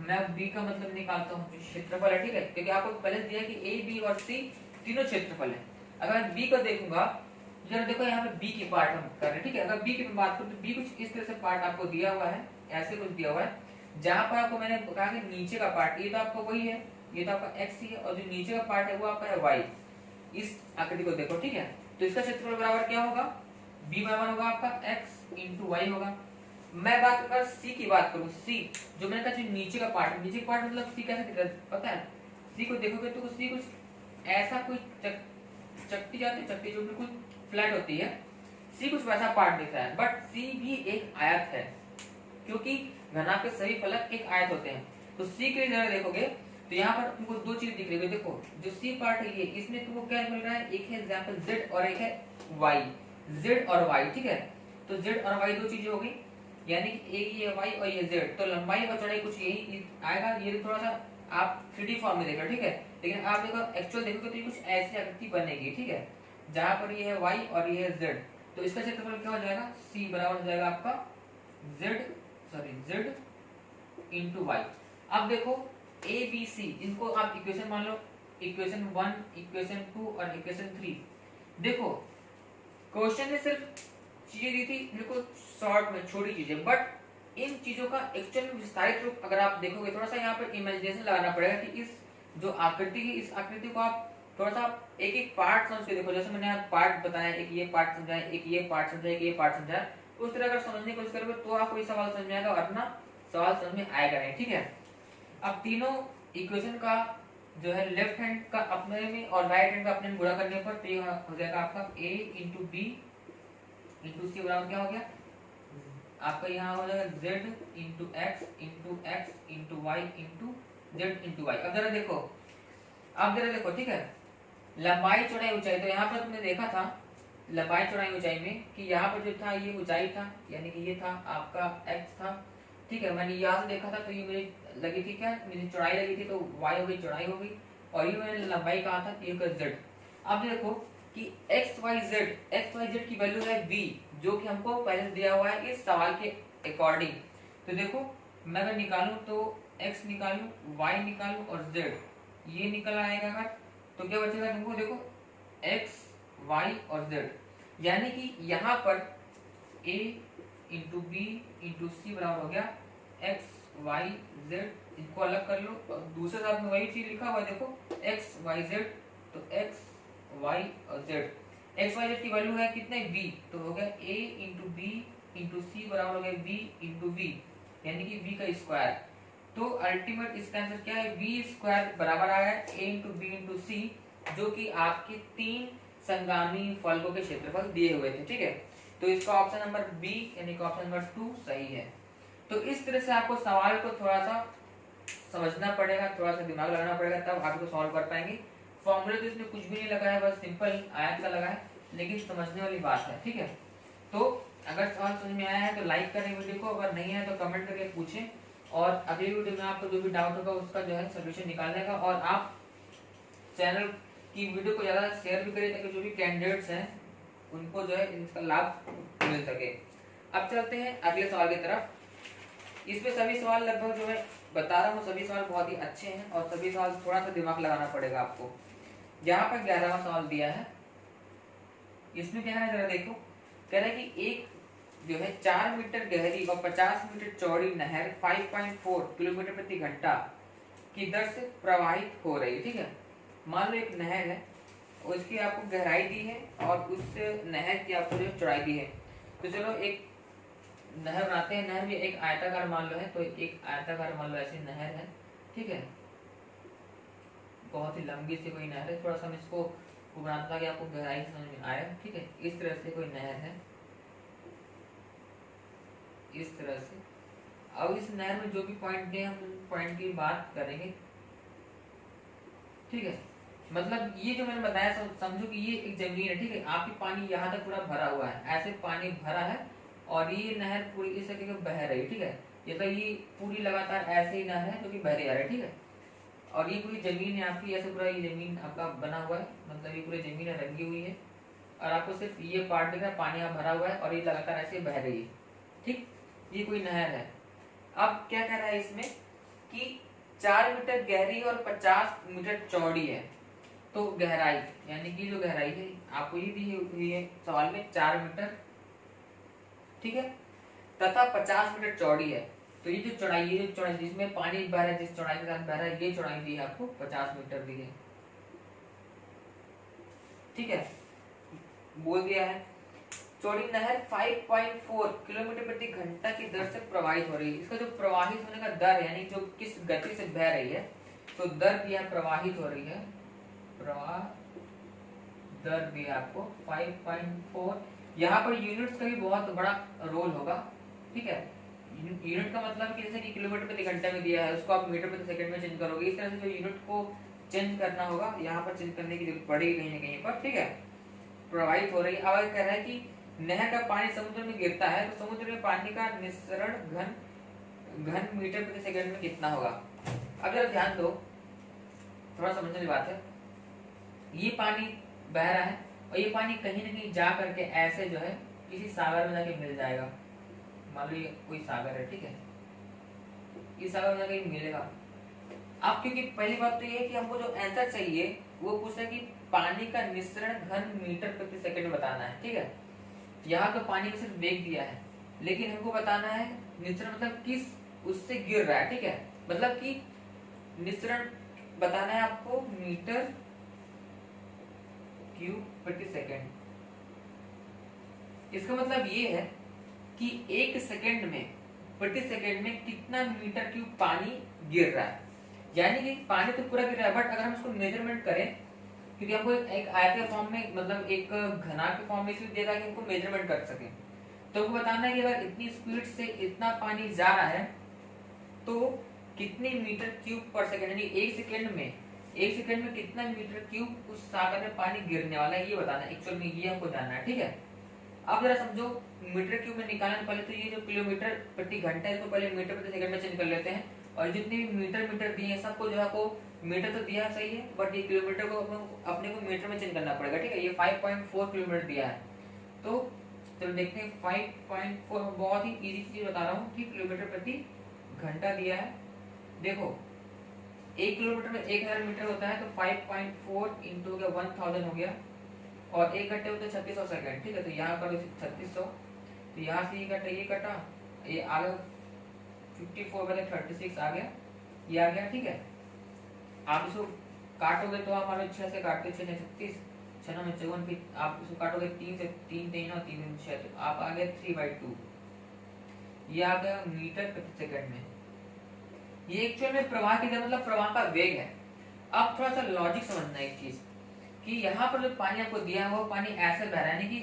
मैं b का मतलब निकालता हूँ, क्षेत्रफल है, ठीक है, क्योंकि आपको पहले दिया कि a b और c तीनों क्षेत्रफल है। अगर मैं b को देखूंगा, जरा देखो यहाँ पे b की पार्ट हम कर रहे हैं, ठीक है। अगर b की बात करूँ तो b कुछ इस तरह से पार्ट आपको दिया हुआ है, ऐसे कुछ दिया हुआ है, जहां पर आपको मैंने कहा कि नीचे का पार्ट ये तो आपका वही है, ये तो आपका x ही है, और जो नीचे का पार्ट है वो आपका है y। इस आकृति को देखो, ठीक है। तो इसका क्षेत्रफल बराबर क्या होगा, b बराबर होगा आपका x इंटू y होगा। मैं बात अगर c की बात करूं, c जो मैंने कहा जो नीचे का पार्ट, नीचे का पार्ट मतलब c कैसे दिखता है पता है, c को देखोगे तो c कुछ ऐसा कोई चकती जाती है, चकती जो बिल्कुल फ्लैट होती है, c कुछ वैसा पार्ट दिख रहा है। बट c भी एक आयत है, क्योंकि घनाभ के सभी फलक एक आयत होते हैं। तो c के लिए जरा देखोगे तो यहाँ पर तुमको 2 चीज दिख रही है। देखो जो c पार्ट है ये, इसमें तुमको क्या मिल रहा है, एक है एग्जांपल z और एक है y, z और y, ठीक है। तो z और y 2 चीजें हो गई, यानी कि एक ये y और ये z। तो लंबाई और चौड़ाई कुछ यही आएगा। ये थोड़ा सा आप 3D फॉर्म में देख रहे हो, ठीक है, लेकिन आप देखो एक्चुअल देखोगे तो ये कुछ ऐसी आकृति बनेगी, ठीक है, जहां पर ये है y और ये है z। तो इसका क्षेत्रफल क्या हो जाएगा, c बराबर हो जाएगा आपका z इंटू y। अब देखो a b c, इनको आप इक्वेशन मान लो, इक्वेशन 1, इक्वेशन 2 और इक्वेशन 3। देखो क्वेश्चन ने सिर्फ चीजें दी थी बिल्कुल शॉर्ट में, छोटी चीजें, बट इन चीजों का एक्चुअल में विस्तारित रूप अगर आप देखोगे, थोड़ा सा यहाँ पर इमेजिनेशन लगाना पड़ेगा कि इस जो आकृति है, इस आकृति को आप थोड़ा सा आप एक एक पार्ट समझ के देखो, जैसे मैंने आप पार्ट बताया, एक ये पार्ट समझाया, एक ये पार्ट समझाया, एक ये पार्ट समझाया, उस तरह अगर समझने की कोशिश करोगे तो आपको ये सवाल समझ में आएगा, वरना सवाल समझ में आएगा नहीं। ठीक है, अब तीनों इक्वेशन का जो है लेफ्ट हैंड का अपने में और राइट हैंड का अपने में गुणा करने पर तो ये हो जाएगा आपका a into B into C बराबर क्या हो गया आपका, यहाँ हो जाएगा z into X into Y into Z into Y. अब जरा देखो ठीक है, लंबाई चौड़ाई ऊंचाई, तो यहाँ पर तुमने देखा था लंबाई चौड़ाई ऊंचाई में कि यहाँ पर जो था ये ऊंचाई था, यानी कि ये था आपका x था। ठीक है, मैंने यहाँ से देखा था तो ये मुझे लगी थी क्या, मुझे चौड़ाई लगी थी तो y हो गई, चौड़ाई हो गई, और ये मैंने लंबाई कहा था ये z। अब देखो कि x y z की वैल्यू है v, जो कि हमको पहले से दिया हुआ है इस सवाल के अकॉर्डिंग। तो देखो मैं अगर निकालूं तो x निकालूं, y निकालूं और z ये निकल आएगा अगर, तो क्या बचेगा तुमको, देखो x y और z, यानी कि यहाँ पर a into B into C बराबर हो गया x y z। इनको अलग कर लो, दूसरे साथ में वही चीज लिखा हुआ है, देखो x y z, तो x y और z, x y z की वैल्यू है कितने v, तो हो गया a into B into C बराबर हो गया v इंटू v, यानी कि v का स्क्वायर। तो अल्टीमेट इसका आंसर क्या है, v स्क्वायर बराबर आया a इंटू बी इंटू सी, जो कि आपके 3 संगामी फलकों के क्षेत्रफल दिए हुए थे। ठीक है, तो इसका ऑप्शन नंबर बी यानी कि ऑप्शन नंबर 2 सही है। तो इस तरह से आपको सवाल को थोड़ा सा समझना पड़ेगा, थोड़ा सा दिमाग लगाना पड़ेगा, तब आप इसको सॉल्व कर पाएंगे। फॉर्मूले तो इसमें कुछ भी नहीं लगा है, बस सिंपल आयत का लगा है, लेकिन समझने वाली बात है। ठीक है, तो अगर सवाल समझ में आया है तो लाइक करें वीडियो को, अगर नहीं है तो कमेंट करके पूछें, और अगली वीडियो में आपको जो भी डाउट होगा उसका जो है सोल्यूशन निकालने का। और आप चैनल की वीडियो को ज्यादा शेयर भी करें ताकि जो भी कैंडिडेट्स हैं उनको जो है इसका लाभ मिल सके। अब चलते हैं अगले सवाल की तरफ। इसमें सभी सवाल लगभग जो है बता रहा हूँ, सभी सवाल बहुत ही अच्छे हैं और सभी सवाल थोड़ा सा दिमाग लगाना पड़ेगा आपको। यहाँ पर 11वां सवाल दिया है, इसमें क्या है जरा देखो, कह रहा है कि एक जो है 4 मीटर गहरी और 50 मीटर चौड़ी नहर 5.4 किलोमीटर प्रति घंटा की दर से प्रवाहित हो रही है। ठीक है, मान लो एक नहर है, उसकी आपको गहराई दी है और उस नहर की आपको जो चौड़ाई दी है। तो चलो एक नहर बनाते हैं, नहर में एक आयताकार मान लो है, तो एक आयताकार मान लो ऐसी नहर है। ठीक है, बहुत ही लंबी सी कोई नहर है, थोड़ा सा हम इसको बनाता कि आपको गहराई समझ में आए। ठीक है, इस तरह से कोई नहर है, इस तरह से। अब इस नहर में जो भी पॉइंट दिए हम पॉइंट की बात करेंगे। ठीक है, मतलब ये जो मैंने बताया समझो कि ये एक जमीन है। ठीक है, आपकी पानी यहाँ तक पूरा भरा हुआ है, ऐसे पानी भरा है और ये नहर पूरी इस तरीके से बह रही है। ठीक है, ये तो ये पूरी लगातार ऐसे ही नहर है जो कि बह रही है। ठीक है, और ये पूरी जमीन है आपकी, ऐसे पूरा ये जमीन आपका बना हुआ है, मतलब ये पूरी जमीन है रंगी हुई है, और आपको सिर्फ ये पार्ट दिख रहा है, पानी यहाँ भरा हुआ है और ये लगातार ऐसे बह रही है। ठीक, ये कोई नहर है। अब क्या कह रहा है इसमें कि 4 मीटर गहरी और 50 मीटर चौड़ी है, तो गहराई यानी कि जो गहराई है आपको ये दी हुई है सवाल में 4 मीटर, ठीक है, तथा 50 मीटर चौड़ी है। तो ये जो चौड़ाई जिसमें पानी बह रहा है, जिस चौड़ाई के साथ बह रहा है, ये चौड़ाई दी है आपको 50 मीटर दी है। ठीक है, बोल दिया है चौड़ी नहर 5.4 किलोमीटर प्रति घंटा की दर से प्रवाहित हो रही है। इसका जो प्रवाहित होने का दर यानी जो किस गति से बह रही है, तो दर दिया प्रवाहित हो रही है, प्रवाह दर दिया आपको 5.4। यहाँ पर यूनिट्स का भी बहुत बड़ा रोल होगा। ठीक है, यूनिट का मतलब कि जैसे कि किलोमीटर प्रति घंटा में दिया है, उसको आप मीटर प्रति सेकंड में चेंज करोगे। इस तरह से जो यूनिट को चेंज करना होगा, यहाँ पर चेंज करने की जरूरत पड़ेगी कहीं ना कहीं पर। ठीक है, प्रवाहित हो रही है। अब कह रहा है कि नहर का पानी समुद्र में गिरता है, तो समुद्र में पानी का निस्सरण घन मीटर प्रति सेकंड में कितना होगा। अब जरा ध्यान दो, थोड़ा समझने की बात है। ये पानी बह रहा है और ये पानी कहीं ना कहीं जा करके ऐसे जो है किसी सागर में जाके मिल जाएगा। मान लो ये कोई सागर है, ठीक है, इस सागर में जाके मिलेगा। अब क्योंकि पहली बात तो ये है कि हमको जो आंसर चाहिए वो पूछ रहा है कि पानी का निस्सरण घन मीटर प्रति सेकंड बताना है। ठीक है, यहाँ तो पानी का सिर्फ वेग दिया है, लेकिन हमको बताना है निस्सरण मतलब किस उससे गिर रहा है। ठीक है, मतलब कि निस्सरण बताना है आपको मीटर क्यूब प्रति सेकेंड। इसका मतलब ये है कि एक सेकेंड में, प्रति सेकेंड में कितना मीटर क्यूब पानी गिर रहा है। यानी कि पानी तो पूरा गिर रहा है, बट अगर हम इसको मेजरमेंट करें, क्योंकि हमको एक आयत फॉर्म में, मतलब एक घना के फॉर्म में इसलिए दिया था कि हमको मेजरमेंट कर सके। तो हमको बताना है कि अगर इतनी स्पीड से इतना पानी जा रहा है तो कितने मीटर क्यूब पर सेकेंड, यानी एक सेकेंड में कितना मीटर क्यूब उस सागर में पानी गिरने वाला है, ये बताना है। एक्चुअल में ये हमको जानना है, ठीक है। अब जरा समझो, मीटर क्यूब में निकालने पहले तो ये जो किलोमीटर प्रति घंटा है इसको पहले मीटर प्रति सेकंड में चेंज कर लेते हैं, और जितने भी मीटर दिए हैं सबको जो है को मीटर तो दिया सही है, बट ये किलोमीटर को अपने को मीटर में चेंज करना पड़ेगा, ठीक है। ये 5.4 किलोमीटर दिया है, तो चलो देखते हैं 5.4। बहुत ही इजी चीज बता रहा हूँ कि किलोमीटर प्रति घंटा दिया है। देखो 1 किलोमीटर में 1000 मीटर होता है, तो 5.4 इंटू हो गया 1000 हो गया, और 1 घंटे होते 3600 सेकंड, ठीक है। तो यहाँ करो 3600, तो यहाँ से ये कटा, ये आ गया 54 बटे 36 आ गया, ये आ गया, ठीक है। आप इसको काटोगे तो आप मान लो 6 से काटते, 6 36, 6 9 54, फिर आप इसको काटोगे 3 से, 3 3 और 3 6, तो आप आ गया 3/2, ये आ गया मीटर प्रति सेकंड में। ये एक्चुअल में प्रवाह की दर, मतलब प्रवाह का वेग है। अब थोड़ा सा लॉजिक समझना एक चीज, कि यहाँ पर जो पानी आपको दिया है वो पानी ऐसे बह रहा है, यानी कि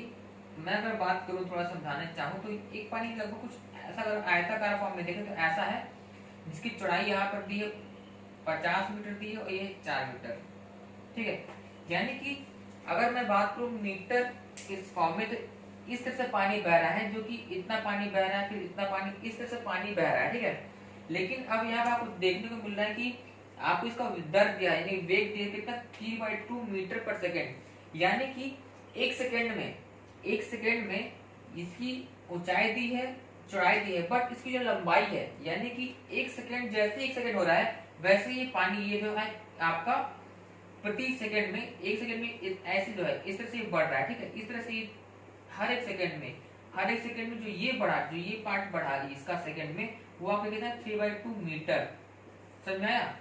मैं अगर बात करूँ, थोड़ा समझाना चाहूँ, तो एक पानी लगभग कुछ ऐसा, अगर आयताकार फॉर्म में देखें तो ऐसा है, जिसकी चौड़ाई यहाँ पर दी है 50 मीटर दी है, और ये 4 मीटर, ठीक है। यानी कि अगर मैं बात करूँ मीटर इस फॉर्म में, तो इस तरह से पानी बह रहा है, जो कि इतना पानी बह रहा है, फिर इतना पानी, इस तरह से पानी बह रहा है, ठीक है। लेकिन अब यहाँ पर आपको देखने को मिल रहा है कि आपको इसका दर दिया है, यानी वेग दिया कितना, 3/2 मीटर पर सेकेंड। यानी कि एक सेकेंड में इसकी ऊंचाई दी है, चौड़ाई दी है, बट इसकी जो लंबाई है, यानी कि एक सेकेंड, जैसे एक सेकेंड हो रहा है वैसे ये पानी, ये जो है आपका प्रति सेकेंड में, एक सेकेंड में ऐसे जो है इस तरह से बढ़ रहा है, ठीक है। इस तरह से हर एक सेकेंड में जो ये बढ़ा, जो ये पार्ट बढ़ा रही इसका सेकेंड में, वो आपका कितना 3/2 मीटर, समझाया।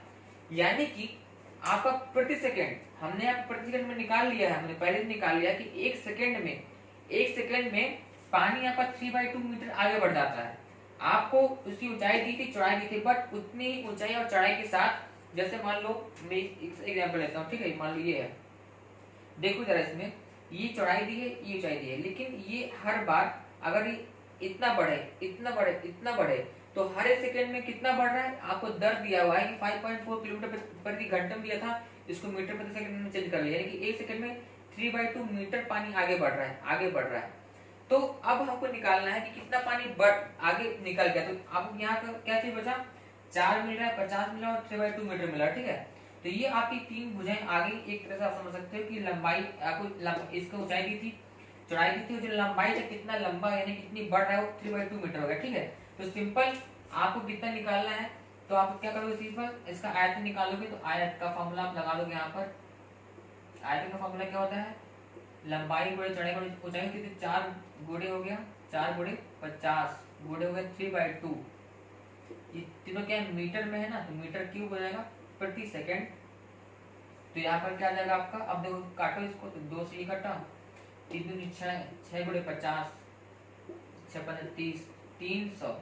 यानी कि आपका प्रति सेकेंड, हमने यहाँ प्रति सेकेंड में निकाल लिया है, हमने पहले निकाल लिया कि एक सेकेंड में पानी आपका 3/2 मीटर आगे बढ़ जाता है। आपको उसकी ऊंचाई दी थी, चौड़ाई दी थी, बट उतनी ही ऊंचाई और चौड़ाई के साथ, जैसे मान लो मैं एग्जाम्पल लेता हूँ, ठीक है। मान लो ये है, देखो जरा, इसमें ये चौड़ाई दी है, ये ऊंचाई दी है, लेकिन ये हर बार अगर इतना बढ़े तो हर एक सेकंड में कितना बढ़ रहा है, आपको दर दिया हुआ है कि 5.4 किलोमीटर प्रति घंटा में दिया था, इसको मीटर प्रति सेकंड में चेंज कर लिया, यानी कि एक सेकंड में 3/2 मीटर पानी आगे बढ़ रहा है। तो अब हमको निकालना है कि कितना पानी आगे निकल गया। तो अब यहाँ का क्या चीज बचा, 4 मिल रहा है, 50 मिला और 3/2 मीटर मिला, ठीक है। तो ये आपकी 3 भुजाएं आ गई। एक तरह से आप समझ सकते हो कि लंबाई आपको इसको ऊंचाई दी थी, चौड़ाई दी थी, जो लंबाई से कितना लंबा, यानी कितनी बढ़ रहा है, वो 3/2 मीटर हो गया, ठीक है। तो सिंपल आपको कितना निकालना है, तो आप क्या करोगे, सिंपल इसका आयतन निकालोगे, तो आयत का फॉर्मूला आप लगा दोगे यहाँ पर। आयतन का फॉर्मूला क्या होता है, लंबाई गुणे चौड़ाई गुणे ऊंचाई, कितने 4 गुणे हो गया, 4 गुणे 50 गुणे हो गया 3/2, ये तीनों क्या है, मीटर में है ना, तो मीटर क्यूब हो जाएगा प्रति सेकंड। तो यहाँ पर क्या आ जाएगा आपका, अब देखो काटो इसको, तो 2 से कटा, 3 दूनी 6, 6 गुणे 50, 6 पंजे 30, 300,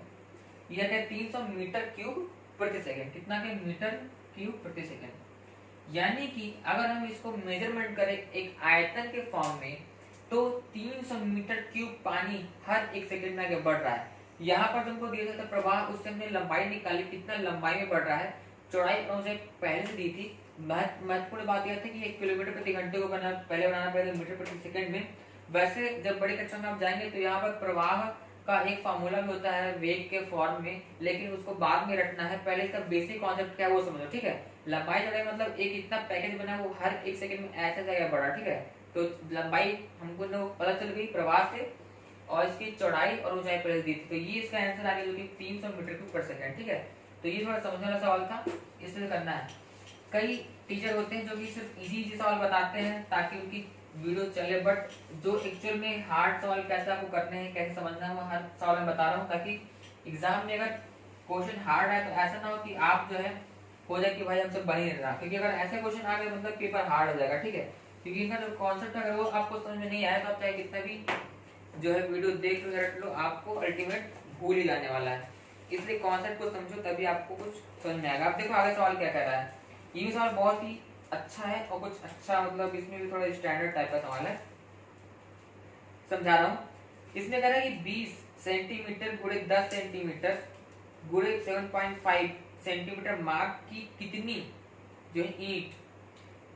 यह क्या 300 मीटर क्यूब प्रति सेकंड। कितना के, मीटर क्यूब प्रति सेकंड। यानी कि अगर हम इसको मेजरमेंट करें एक आयतन के फॉर्म में, तो 300 मीटर क्यूब पानी हर एक सेकंड में आगे बढ़ रहा है। यहाँ पर तुमको दिया जाता प्रवाह, उससे हमने लंबाई निकाली, कितना लंबाई में बढ़ रहा है, चौड़ाई पहले से दी थी। महत्वपूर्ण बात यह थी कि 1 किलोमीटर प्रति घंटे को पहले बनाना पड़ेगा मीटर प्रति सेकंड में। वैसे जब बड़ी कक्षा में आप जाएंगे तो यहाँ पर प्रवाह का एक फार्मूला भी होता है वेग के फॉर्म में, लेकिन उसको बाद में रटना है, पहले इसका बेसिक कॉन्सेप्ट क्या है वो समझो, ठीक है। लंबाई चौड़ाई मतलब एक इतना पैकेज बना, वो हर एक सेकंड में ऐसे जगह बढ़ा, ठीक है। तो लंबाई हमको तो पता चल गई प्रवाह से, और इसकी चौड़ाई और ऊंचाई पहले दी थी, तो ये इसका आंसर आ गया, जो कि 300 मीटर क्यूब पर सेकंड, ठीक है। तो ये थोड़ा समझने वाला सवाल था, इसलिए करना है। कई टीचर होते हैं जो कि सिर्फ इजी सवाल बताते हैं ताकि उनकी वीडियो चले, बट जो एक्चुअल में हार्ड सवाल कैसे आपको करने हैं, कैसे समझना है, वो हर सवाल में बता रहा हूँ, ताकि एग्जाम में अगर क्वेश्चन हार्ड है तो ऐसा ना हो कि आप जो है हो जाए कि भाई हमसे बन ही नहीं रहा, क्योंकि अगर ऐसे क्वेश्चन आ गए मतलब पेपर हार्ड हो जाएगा, ठीक है। क्योंकि इनका जो कॉन्सेप्ट अगर वो आपको समझ में नहीं आया तो आप चाहे कितना भी जो है वीडियो देख लो रट लो, आपको अल्टीमेट भूल ही जाने वाला है। इसलिए कॉन्सेप्ट को समझो तभी आपको कुछ समझ में आएगा। आप देखो आगे सवाल क्या कह रहा है, ये भी सवाल बहुत ही अच्छा है और कुछ अच्छा मतलब इसमें भी थोड़ा स्टैंडर्ड टाइप का सवाल है, समझा रहा हूँ। इसमें कह रहा है कि 20 सेंटीमीटर गुणे 10 सेंटीमीटर गुणे 7.5 सेंटीमीटर माप की कितनी जो है ईंट,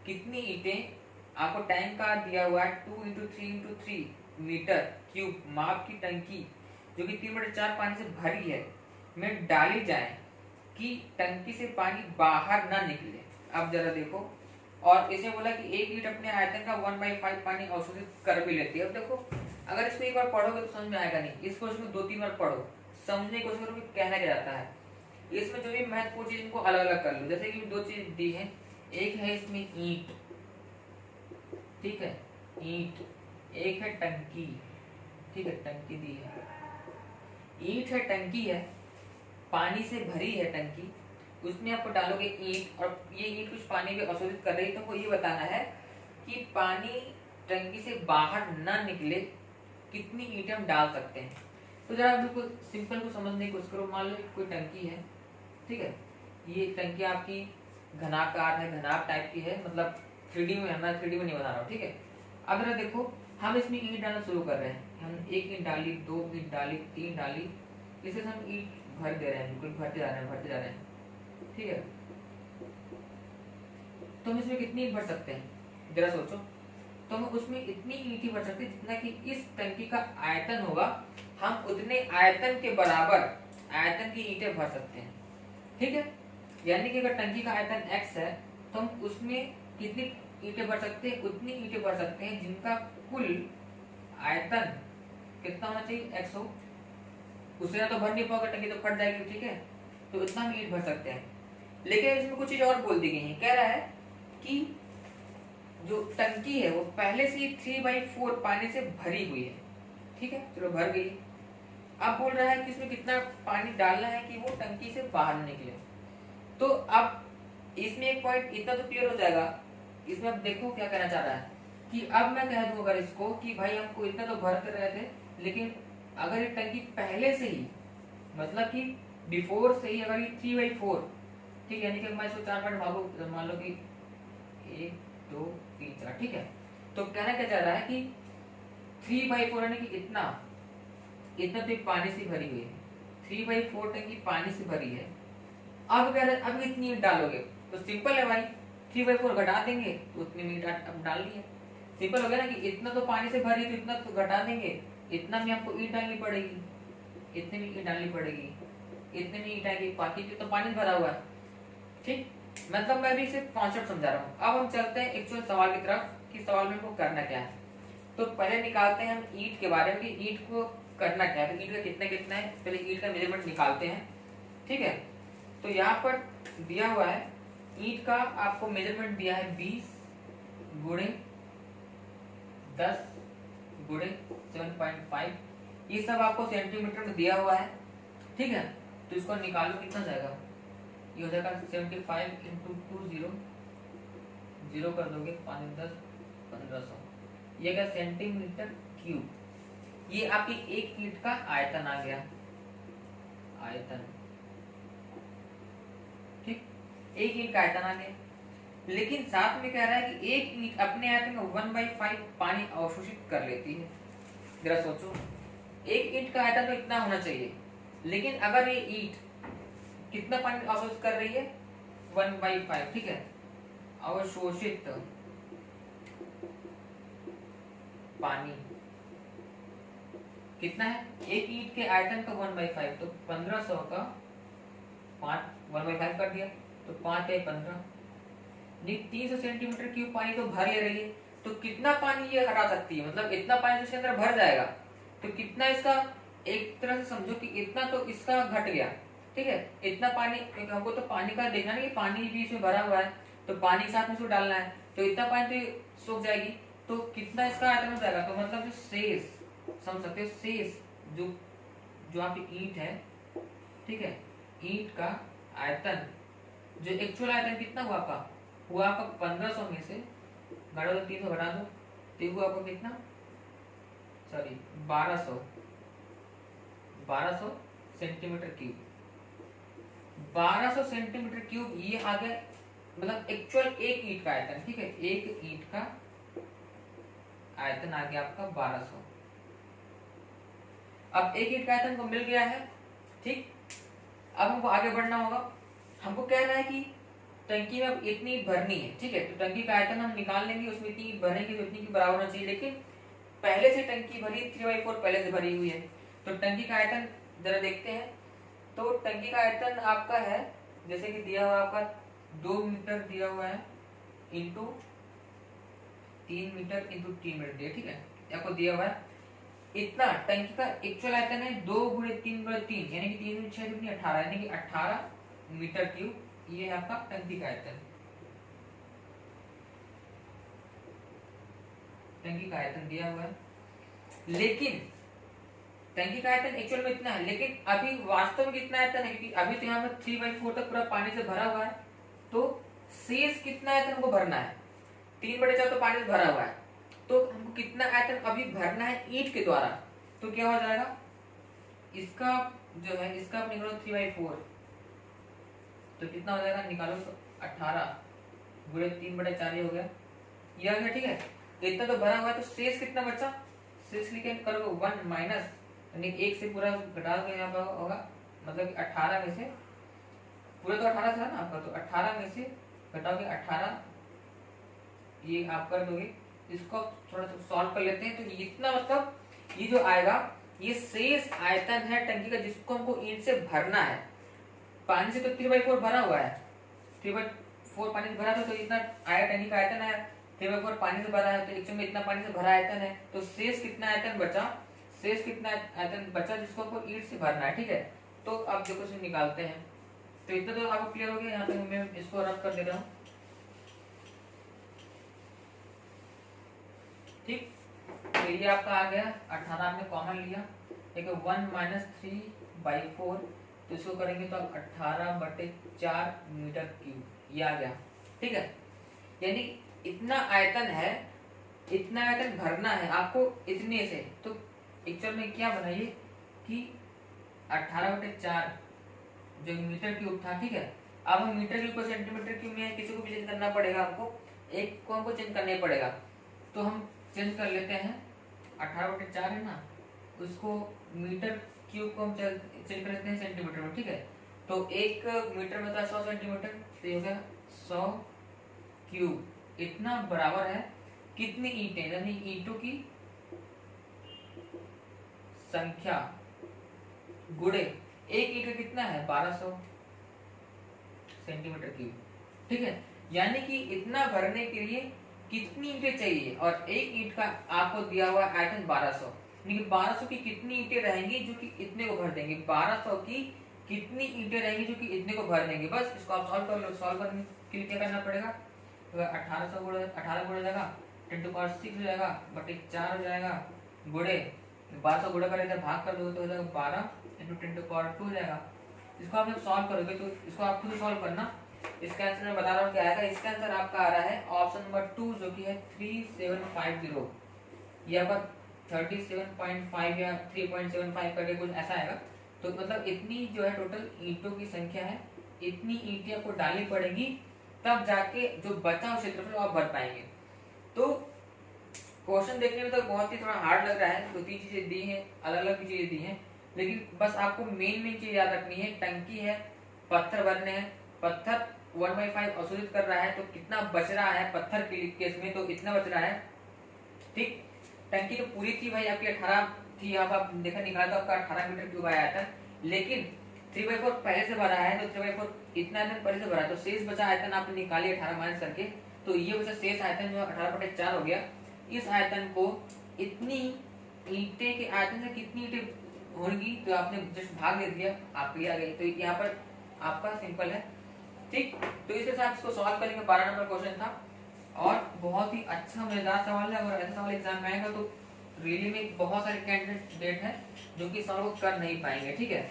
कितनी ईंटें आपको टैंक का दिया हुआ है 2 इंटू 3 मीटर क्यूब माप की टंकी जो कि 3/4 पानी से भरी है में डाली जाए कि टंकी से पानी बाहर ना निकले। अब जरा देखो, और इसे बोला कि एक ईंट अपने आयतन का 1/5 पानी अवशोषित कर भी लेती है। अब देखो अगर इसको एक बार पढ़ोगे तो समझ में आएगा नहीं, इसको इसमें 2-3 बार पढ़ो, समझने की कोशिश करो कि कहना क्या जाता है। इसमें जो भी महत्वपूर्ण चीज इनको अलग अलग कर लो, जैसे कि 2 चीज दी है, एक है इसमें ईंट, ठीक है ईंट, एक है टंकी, ठीक है टंकी दी है, ईंट है टंकी है, पानी से भरी है टंकी, उसमें आपको डालोगे ईंट और ये ईंट कुछ पानी भी अवशोषित कर रही है, तो आपको ये बताना है कि पानी टंकी से बाहर ना निकले कितनी ईंटें हम डाल सकते हैं। तो जरा बिल्कुल सिंपल को समझने की कोशिश करो। मान लो कोई टंकी है, ठीक है, ये टंकी आपकी घनाकार है, घनाभ टाइप की है, मतलब 3D में, मैं 3D में नहीं बना रहा हूँ, ठीक है। अब जरा देखो हम इसमें ईंट डालना शुरू कर रहे हैं, हम 1 ईंट डाली, 2 ईंट डाली, 3 डाली, इसे हम ईंट भर दे रहे हैं, बिल्कुल भरते जा रहे हैं, भरते जा रहे हैं, ठीक है। तो हम इसमें कितनी ईंट भर सकते हैं जरा सोचो, तो हम उसमें इतनी ईंट ही भर सकते हैं जितना कि इस टंकी का आयतन होगा, हम उतने आयतन के बराबर आयतन की ईंटें भर सकते हैं, ठीक है। यानी कि अगर टंकी का आयतन x है तो हम उसमें कितनी ईंटें भर सकते हैं, उतनी ईंटें भर सकते हैं जिनका कुल आयतन कितना होना चाहिए, x हो। उससे तो भर नहीं पाओगे, टंकी तो फट जाएगी, ठीक है। तो इतना हम ईंट भर सकते हैं। लेकिन इसमें कुछ चीज और बोल दी गई है, कह रहा है कि जो टंकी है वो पहले से ही 3/4 पानी से भरी हुई है, ठीक है, चलो भर गई। अब बोल रहा है कि इसमें कितना पानी डालना है कि वो टंकी से बाहर निकले। तो अब इसमें एक पॉइंट इतना तो क्लियर हो जाएगा, इसमें अब देखो क्या कहना चाह रहा है कि अब मैं कह दूं अगर इसको कि भाई हमको इतना तो भरते रहे थे, लेकिन अगर ये टंकी पहले से ही मतलब कि बिफोर से ही अगर ये 3/4, ठीक है, यानी कि मैं इसको 4 पार्ट भागो, मान लो कि 1 2 3 4, ठीक है। तो कहना क्या चाह रहा है कि 3/4 यानी कि इतना इतना तो पानी से भरी हुई है, 3/4 टंकी पानी से भरी है। अब कह रहे अब इतनी ईंट डालोगे तो सिंपल है भाई, 3/4 घटा देंगे तो उतनी ईंट अब डाल दी है, सिंपल हो गया ना कि इतना तो पानी से भरी तो इतना तो घटा देंगे, इतना में आपको ईंट डालनी पड़ेगी, इतने में ईंट डालनी पड़ेगी, इतने में ईंट आएगी, बाकी तो पानी भरा हुआ है, ठीक। मतलब मैं भी सिर्फ कॉन्सेप्ट समझा रहा हूँ। अब हम चलते हैं एक्चुअल सवाल की तरफ कि सवाल में हमको करना क्या है। तो पहले निकालते हैं हम ईंट के बारे में कि ईंट को करना क्या है, तो ईंट का कितना कितना है, पहले ईंट का मेजरमेंट निकालते हैं, ठीक है। तो यहाँ पर दिया हुआ है ईंट का आपको मेजरमेंट दिया है 20 गुणे 10 गुणे 7.5, ये सब आपको सेंटीमीटर में दिया हुआ है, ठीक है। तो इसको निकालो कितना जाएगा, ये हो जाएगा 75 इंटू 20, 0 कर दोगे 5 10 1500, ये क्या सेंटीमीटर क्यूब। ये आपकी एक ईंट का आयतन आ गया, आयतन, ठीक, एक ईंट का आयतन आ गया। लेकिन साथ में कह रहा है कि एक ईंट अपने आयतन में 1/5 पानी अवशोषित कर लेती है। जरा सोचो, एक ईंट का आयतन तो इतना होना चाहिए, लेकिन अगर ये ईंट कितना पानी अवशोषित कर रही है, 1/5, ठीक है, अवशोषित पानी कितना है, एक ईंट के आयतन का 1/5, तो 1500 का 1/5 कर दिया, तो 5 है 15, 300 सेंटीमीटर क्यूब पानी तो भर ले रही है। तो कितना पानी ये हटा सकती है, मतलब इतना पानी इसके अंदर भर जाएगा, तो कितना इसका, एक तरह से समझो कि इतना तो इसका घट गया, ठीक है। इतना पानी, हमको तो पानी का देखना नहीं, पानी भी इसमें भरा हुआ है, तो पानी के साथ में इसको डालना है, तो इतना पानी तो सूख जाएगी, तो कितना इसका आयतन हो जाएगा। तो मतलब जो शेष, समझ सकते हो, शेष जो आपकी ईंट है, ठीक है, ईंट का आयतन, जो एक्चुअल आयतन कितना हुआ आपका 1500 में से घटा दो, 300 घटा दो, तो ये हुआ आपको कितना, sorry 1200 centimetre cube. 1200 centimetre cube ये आ गया, मतलब एक्चुअल एक ईंट का आयतन, ठीक है, एक ईंट का आयतन आ गया आपका 1200। अब एक ईंट का आयतन को मिल गया है, ठीक। अब हमको आगे बढ़ना होगा, हमको कह रहा है कि टंकी में अब इतनी ईंट भरनी है, ठीक है, तो टंकी का आयतन हम निकाल लेंगे, उसमें इतनी ईंट भरेंगे तो इतनी की बराबर होना चाहिए, लेकिन पहले से टंकी भरी 3/4 पहले से भरी हुई है, तो टंकी का आयतन जरा देखते हैं। तो टंकी का आयतन आपका है, जैसे कि दिया हुआ आपका 2 मीटर दिया हुआ है इंटू 3 मीटर इंटू 3 मीटर दिया, ठीक है, आपको दिया हुआ है इतना। टंकी का एक्चुअल आयतन है 2 × 3/3 यानी कि 3 × 6 = 18 यानी कि 18 मीटर क्यूब, ये है आपका टंकी का आयतन। टंकी का आयतन दिया हुआ है, लेकिन टंकी का आयतन एक्चुअल में इतना है, लेकिन अभी वास्तव में कितना आयतन है, क्योंकि अभी तो यहाँ पर 3/4 तक पूरा पानी से भरा हुआ है, तो शेष कितना आयतन हमको भरना है, 3/4 तो पानी से भरा हुआ है, तो हमको कितना आयतन अभी भरना है ईंट के द्वारा। तो क्या हो जाएगा, इसका जो है इसका आप निकालो 3/4, तो कितना हो जाएगा, निकालो तो 18 × 3/4 हो गया, ये आ गया, ठीक है। तो इतना तो भरा हुआ है, तो शेष कितना बचा, शेष लिखे करोगे 1 माइनस, यानी 1 से पूरा घटा दो, यहाँ पर होगा मतलब 18 में से, पूरा तो 18 था ना आपका, तो 18 में से घटाओगे 18, ये आप कर दोगे। इसको थोड़ा सा सॉल्व कर लेते हैं, तो इतना मतलब ये जो आएगा ये शेष आयतन है टंकी का, जिसको हमको ईंट से भरना है। पानी से तो 3/4 भरा हुआ है, 3/4 पानी से भरा था, तो इतना आया टंकी का आयतन है, 3/4 पानी से भरा है, तो एक्चुअल में इतना पानी से भरा आयतन है, तो शेष कितना आयतन बचा, शेष कितना आयतन बचा जिसको हमको ईंट से भरना है, ठीक है। तो अब देखो इसे निकालते हैं, तो इतना तो आपको क्लियर हो गया। यहाँ पे मैं इसको रब कर दे रहा हूँ, ठीक। तो ये आपका आ गया 18, आपने कॉमन लिया, ठीक है, 1 - 3/4, तो इसको करेंगे तो अब 18/4 मीटर क्यूब, ये आ गया, ठीक है। यानी इतना आयतन है, इतना आयतन भरना है आपको इतने से, तो एक्चुअल में क्या बनाइए कि 18/4 जो मीटर क्यूब था, ठीक है। अब हम मीटर क्यूब को सेंटीमीटर क्यूब में किसी को भी चेंज करना पड़ेगा, आपको एक को हमको चेंज करना ही पड़ेगा, तो हम चेंज कर लेते हैं। 18/4 है ना, उसको मीटर क्यूब को हम चेंज कर लेते हैं सेंटीमीटर में, ठीक है। तो 1 मीटर में था 100 सेंटीमीटर, तो ये हो गया 100 क्यूब, इतना बराबर है कितनी ईंटें, यानी ईंटों की संख्या गुणे एक ईंट का कितना है 1200 सेंटीमीटर क्यूब, ठीक है। यानी कि इतना भरने के लिए कितनी ईंटें चाहिए, और एक ईंट का आपको दिया हुआ आयतन 1200, यानी 1200 की कितनी ईंटें रहेंगी जो कि इतने को भर देंगे, 1200 की कितनी ईंटें रहेंगी जो कि इतने को भर देंगे। बस इसको आप सॉल्व कर लो, सॉल्व करने के लिए क्या करना पड़ेगा, तो 1800 गुणे 18 गुणे जाएगा 10⁻6 हो जाएगा, बटे 4 हो जाएगा, गुणे 1200 गुणे कर इधर भाग कर दो तो हो जाएगा 12 × 10⁻2 हो जाएगा। इसको आप जब सॉल्व करोगे तो इसको आप खुद सॉल्व करना, इसका आंसर मैं बता रहा हूँ क्या आएगा। इसका आंसर आपका आ रहा है ऑप्शन नंबर 2 जो कि है 3750, ये आपका 37.5 या 3.75 करके कुछ ऐसा आएगा। तो मतलब इतनी जो है टोटल ईंटों की संख्या है, इतनी ईंटें आपको डालनी पड़ेगी, तब जाके जो बचा क्षेत्रफल आप भर पाएंगे। तो क्वेश्चन देखने में तो बहुत ही थोड़ा हार्ड लग रहा है, 2-3 चीजें दी हैं, अलग अलग चीजें दी हैं, लेकिन बस आपको मेन चीज याद रखनी है, टंकी है, पत्थर भरने हैं, पत्थर 1/5 अवशोषित कर रहा है, तो कितना बच रहा है पत्थर के केस में, तो इतना बच रहा है, ठीक। टंकी तो पूरी थी भाई आपकी 18 थी, अब आप देखा निकाला तो आपका 18 मीटर क्यूब आया था, लेकिन 3/4 पहले से भरा है, तो 3/4 इतना आयतन पहले से भरा, तो शेष बचा आयतन आपने निकाली 18 माइनस करके, तो ये बचा शेष आयतन जो 18/4 हो गया। इस आयतन को इतनी ईंटें के आयतन से कितनी ईंटें होंगी, तो आपने जस्ट भाग दे दिया, आपके लिए आ गई, तो यहाँ पर आपका सिंपल है, ठीक। तो इस हिसाब से इसको सॉल्व करेंगे, 12 नंबर क्वेश्चन था, और बहुत ही अच्छा मजेदार सवाल है। अगर ऐसा सवाल एग्जाम में आएगा तो रियली में बहुत सारे कैंडिडेट हैं जो कि सॉल्व कर नहीं पाएंगे, ठीक है।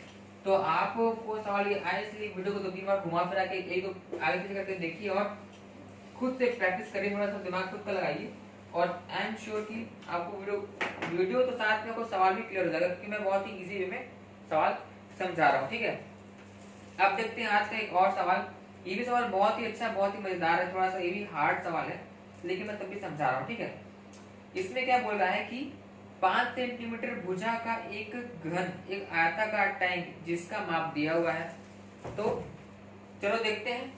तो आपको सवाल ये आए, इसलिए वीडियो को 2-3 बार घुमा फिरा के एक दो आगे पीछे करके देखिए, और खुद से प्रैक्टिस करिए, थोड़ा सा दिमाग खुद का लगाइए, और आई एम श्योर कि आपको वीडियो तो साथ में आपको सवाल भी क्लियर हो जाएगा, क्योंकि मैं बहुत ही इजी वे में सवाल समझा रहा हूँ। ठीक है, अब देखते हैं आज का एक और सवाल। ये भी सवाल बहुत ही अच्छा, बहुत ही मजेदार है, थोड़ा सा ये भी हार्ड सवाल है, लेकिन मैं तब भी समझा रहा हूँ। ठीक है, इसमें क्या बोल रहा है कि 5 सेंटीमीटर भुजा का एक घन एक आयताकार टैंक जिसका माप दिया हुआ है। तो चलो देखते हैं।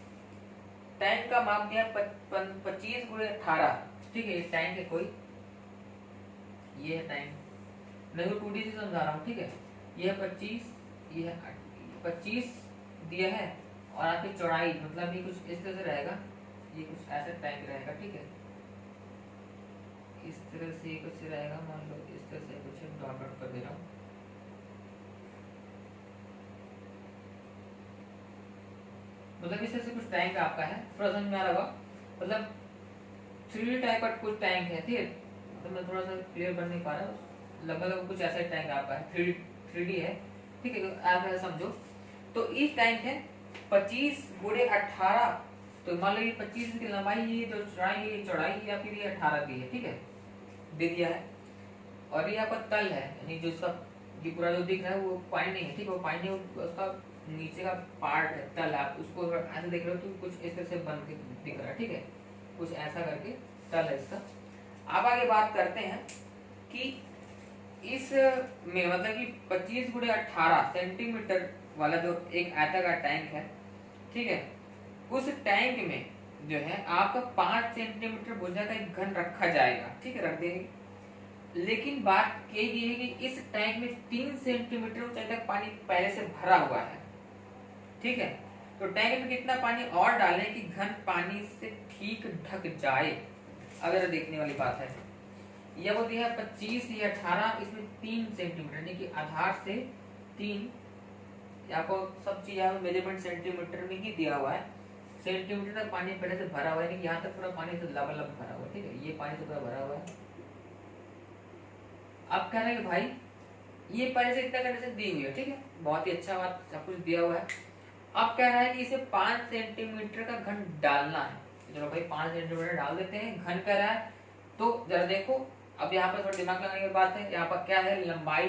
टैंक का माप दिया 25x18। ठीक है, ये टैंक है कोई, ये है टैंक, मैं तो 2D से समझा रहा हूँ। ठीक है, ये है 25, ये है 25 दिया है, और आपकी चौड़ाई मतलब ये कुछ इस तरह से रहेगा, ये कुछ ऐसा टैंक रहेगा। ठीक है, इस तरह से कुछ रहेगा, मान लो इस तरह से कुछ डॉट डॉट कर दे रहा हूँ। मतलब इस तरह से कुछ टैंक आपका है, थोड़ा समझ में आ रहा होगा, मतलब 3D टाइप का कुछ टैंक है। ठीक है, मतलब मैं थोड़ा सा क्लियर कर नहीं पा रहा हूँ, लगभग कुछ ऐसा टैंक आपका है, 3D है। ठीक है, आप ऐसा समझो। तो इस टैंक है 25x18, तो मान लो ये 25 की लंबाई, ये जो चौड़ाई या फिर ये 18 की है। ठीक है, दे दिया है, और ये आपका तल है, यानी जो इसका ये पूरा जो दिख रहा है वो पॉइंट नहीं है। ठीक है, वो पॉइंट नहीं, उसका नीचे का पार्ट है, तल। आप उसको ऐसे देख रहे हो तो कुछ इस तरह से बन के दिख रहा है। ठीक है, कुछ ऐसा करके तल है इसका। अब आगे बात करते हैं कि इस में मतलब कि 25x18 सेंटीमीटर वाला जो एक आयताकार टैंक है, ठीक है, उस टैंक में जो है आपका 5 सेंटीमीटर भुजा का एक घन रखा जाएगा। ठीक है, रख देंगे, लेकिन बात ये है कि इस टैंक में 3 सेंटीमीटर ऊंचाई तक पानी पहले से भरा हुआ है। ठीक है, तो टैंक में कितना पानी और डालें कि घन पानी से ठीक ढक जाए, अगर देखने वाली बात है। यह वो दिया 25 या 18, इसमें 3 सेंटीमीटर यानी कि आधार से 3, आपको सब चीज यहाँ मेजरमेंट सेंटीमीटर में ही दिया हुआ है। सेंटीमीटर तक पानी पहले से भरा हुआ है, यानी कि यहाँ तक पूरा पानी से लबालब भरा हुआ है। ठीक है, ये पानी से पूरा भरा हुआ है। अब कह रहे हैं कि भाई ये पहले से इतना कंडीशन दी हुई है। ठीक है, बहुत ही अच्छा बात, सब कुछ दिया हुआ है। अब कह रहा है कि इसे 5 सेंटीमीटर का घन डालना है। चलो भाई 5 सेंटीमीटर डाल देते हैं, घन कह रहा है। तो जरा देखो, अब यहाँ पर थोड़ा दिमाग लगाने की बात है। यहाँ पर क्या है, लंबाई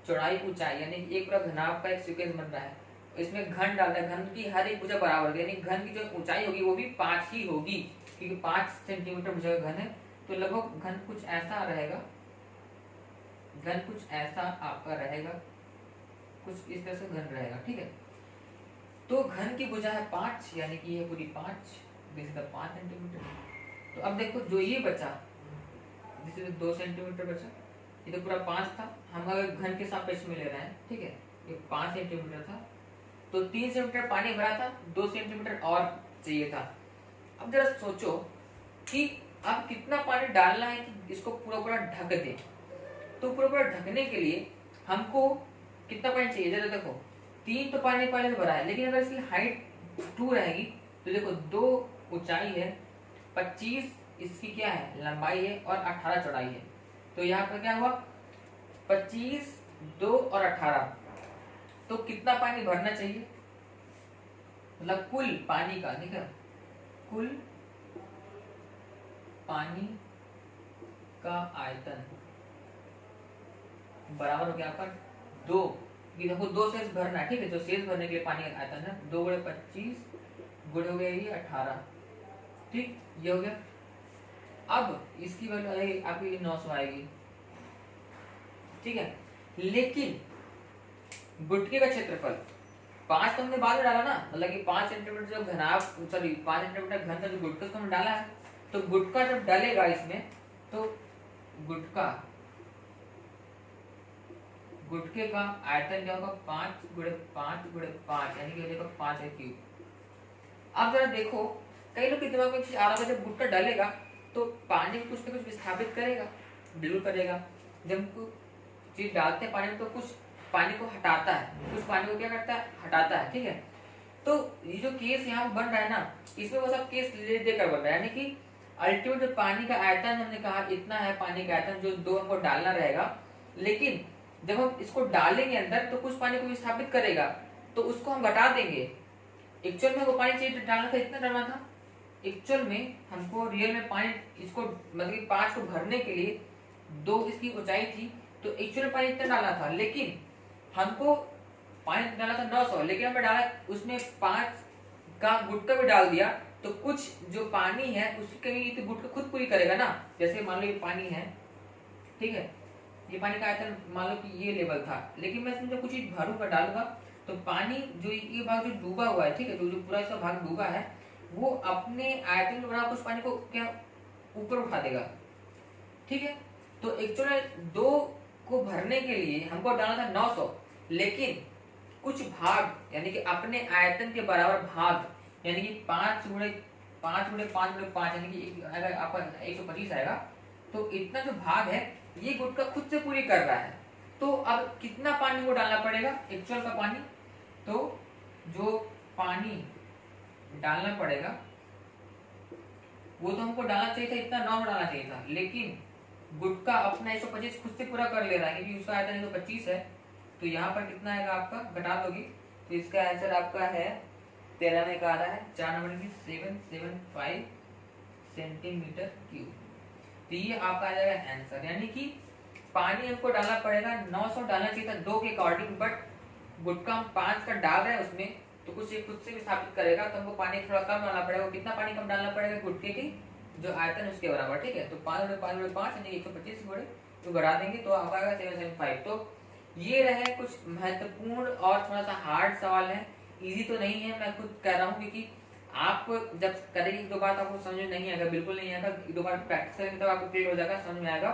चौड़ाई ऊंचाई, यानी एक पूरा घनाभ का एक सीक्वेंस बन रहा है, इसमें घन डालना है। घन की हर एक भुजा बराबर होगी, यानी घन की जो ऊंचाई होगी वो भी 5 ही होगी, क्योंकि 5 सेंटीमीटर भुजा का घन है। तो लगभग घन कुछ ऐसा रहेगा, घन कुछ ऐसा आपका रहेगा, कुछ इस तरह से घन रहेगा। ठीक है, तो घन की भुजा है 5, यानी कि ये पूरी 5, दिस इज द 5 सेंटीमीटर। तो अब देखो जो ये बचा, दिस इज 2 सेंटीमीटर बचा, ये तो पूरा 5 था, हम अगर घन के सापेक्ष में ले रहे हैं। ठीक है, ये 5 सेंटीमीटर था, तो 3 सेंटीमीटर पानी भरा था, 2 सेंटीमीटर और चाहिए था। अब जरा सोचो कि अब कितना पानी डालना है कि इसको पूरा पूरा ढक दे। तो पूरा पूरा ढकने के लिए हमको कितना पानी चाहिए, जरा देखो 3 तो पानी पहले से भरा है, लेकिन अगर इसकी हाइट 2 रहेगी तो देखो 2 ऊंचाई है, 25 इसकी क्या है लंबाई है, और 18 चौड़ाई है। तो यहाँ पर क्या हुआ 25, 2 और 18, तो कितना पानी भरना चाहिए, मतलब कुल पानी का, ठीक है, कुल पानी का आयतन बराबर हो गया आपका 2, देखो 2 शेष भरना है। ठीक है, जो शेष भरने के लिए पानी का आयतन है 2 गुणे 25 गुणे हो गया ये 18। ठीक, ये हो गया। अब इसकी वैल्यू आएगी आपकी 900 आएगी। ठीक है, लेकिन गुटके का क्षेत्रफल 5 तो हमने बाद में डाला ना, मतलब कि 5 सेंटीमीटर जो घनाभ, सॉरी 5 सेंटीमीटर घन का जो गुटका उसको हमने डाला है, तो गुटका जब डलेगा इसमें, तो गुटके का आयतन क्या होगा 5 गुणे 5 गुणे 5, यानी कि हो जाएगा 5 क्यूब। अब जरा देखो, कई लोग के दिमाग में चीज आ रहा है, जब गुटका डलेगा तो पानी में कुछ ना कुछ विस्थापित करेगा, बिल्कुल करेगा। जब चीज डालते हैं पानी में तो कुछ पानी को हटाता है, कुछ पानी को क्या करता है, हटाता है। ठीक है, तो ये जो केस यहाँ बन रहा है ना, इसमें वो सब केस ले देकर बन रहा है, यानी कि अल्टीमेट जो पानी का आयतन हमने कहा इतना है, पानी का आयतन जो 2 हमको डालना रहेगा, लेकिन जब हम इसको डालेंगे अंदर तो कुछ पानी को विस्थापित करेगा, तो उसको हम घटा देंगे। एक्चुअल में वो पानी चाहिए डालना था, इतना डालना था, एक्चुअल में हमको रियल में पानी इसको मतलब कि 5 को भरने के लिए 2 इसकी ऊंचाई थी, तो एक्चुअल पानी इतना डालना था, लेकिन हमको पानी डाला था 900, लेकिन हमने डाला उसमें 5 का गुटका भी डाल दिया, तो कुछ जो पानी है उसकी कमी तो गुटका खुद पूरी करेगा ना। जैसे मान लो ये पानी है, ठीक है, ये पानी का आयतन मान लो कि ये लेवल था, लेकिन मैं इसमें जो कुछ चीज भरूंगा डालूंगा, तो पानी जो ये भाग जो डूबा हुआ है, ठीक है, जो पूरा इसका भाग डूबा है, वो अपने आयतन के बराबर उस पानी को क्या ऊपर उठा देगा, ठीक है। तो एक्चुअली 2 को भरने के लिए हमको डालना था 900, लेकिन कुछ भाग यानी कि अपने आयतन के बराबर भाग, यानी कि 5 गुणे 5 गुणे 5 गुणे 5 यानी कि अगर आपका 125 आएगा, तो इतना जो भाग है ये गुटका खुद से पूरी कर रहा है। तो अब कितना पानी को डालना पड़ेगा एक्चुअल का पानी, तो जो पानी डालना पड़ेगा वो तो हमको डालना चाहिए था, इतना 9 डालना चाहिए था, लेकिन गुटका अपना 125 खुद से पूरा कर ले रहा है, क्योंकि उसका आयतन 125 है। तो यहाँ पर कितना आएगा आपका, घटा दोगे तो इसका आंसर आपका है 13 में का आ रहा है 4 नंबर की 775 सेंटीमीटर क्यूब। तो ये आपका आ जाएगा आंसर, यानी कि पानी हमको डालना पड़ेगा 900 डालना चाहिए था 2 के अकॉर्डिंग, बट गुटका हम 5 का डाल रहे हैं उसमें, तो कुछ ये खुद से भी स्थापित करेगा, तो हमको पानी थोड़ा कम डालना पड़ेगा। कितना पानी कम डालना पड़ेगा, गुटके की जो आयतन उसके बराबर, ठीक है। तो 5 गुणे 5 गुणे 5 यानी 125 गुणे तो बढ़ा देंगे तो आपका आएगा 775। तो ये रहे कुछ महत्वपूर्ण और थोड़ा सा हार्ड सवाल है, इजी तो नहीं है, मैं खुद कह रहा हूँ, क्योंकि आप जब करेंगे 2 बार आपको समझ में नहीं आएगा, बिल्कुल नहीं आएगा, 2 बार प्रैक्टिस करेंगे तब आपको क्लियर हो जाएगा, समझ में आएगा।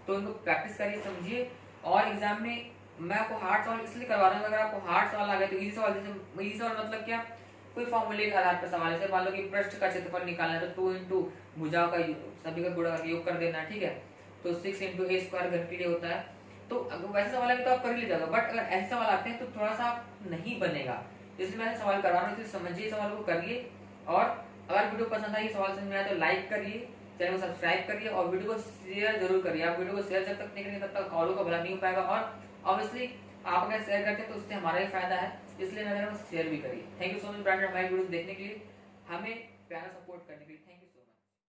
तो इनको प्रैक्टिस करिए, समझिए, और एग्जाम में मैं आपको हार्ड सवाल इसलिए करवा रहा हूँ, अगर आपको हार्ड सवाल आ गए तो इजी सवाल, जैसे इजी सवाल मतलब क्या, कोई फॉर्मूले के आधार पर सवाल है, मान लो कि पृष्ठ का क्षेत्रफल निकालना है, तो 2 इंटू भुजाओं का सभी का गुणा करके योग कर देना, ठीक है। तो 6 इंटू ए स्क्वायर घन के लिए होता है। तो अगर वैसे सवाल है तो आप कर ही लीजिएगा, बट अगर ऐसे सवाल आते हैं तो थोड़ा सा नहीं बनेगा, इसलिए मैं सवाल करवा रहा हूँ, इसलिए समझिए सवाल को करिए। और अगर वीडियो पसंद आई, सवाल समझ में आया तो लाइक करिए, चैनल को सब्सक्राइब करिए और वीडियो को शेयर जरूर करिए। आप वीडियो को शेयर जब तक नहीं करेंगे तब तक औरों का भला नहीं हो पाएगा, और ऑब्वियसली आप अगर शेयर करते हैं तो उससे हमारा ही फायदा है, इसलिए मैं कह रहा हूँ शेयर भी करिए। Thank you so much branded हमारी वीडियो देखने के लिए, हमें प्यारा सपोर्ट करने के लिए, थैंक यू।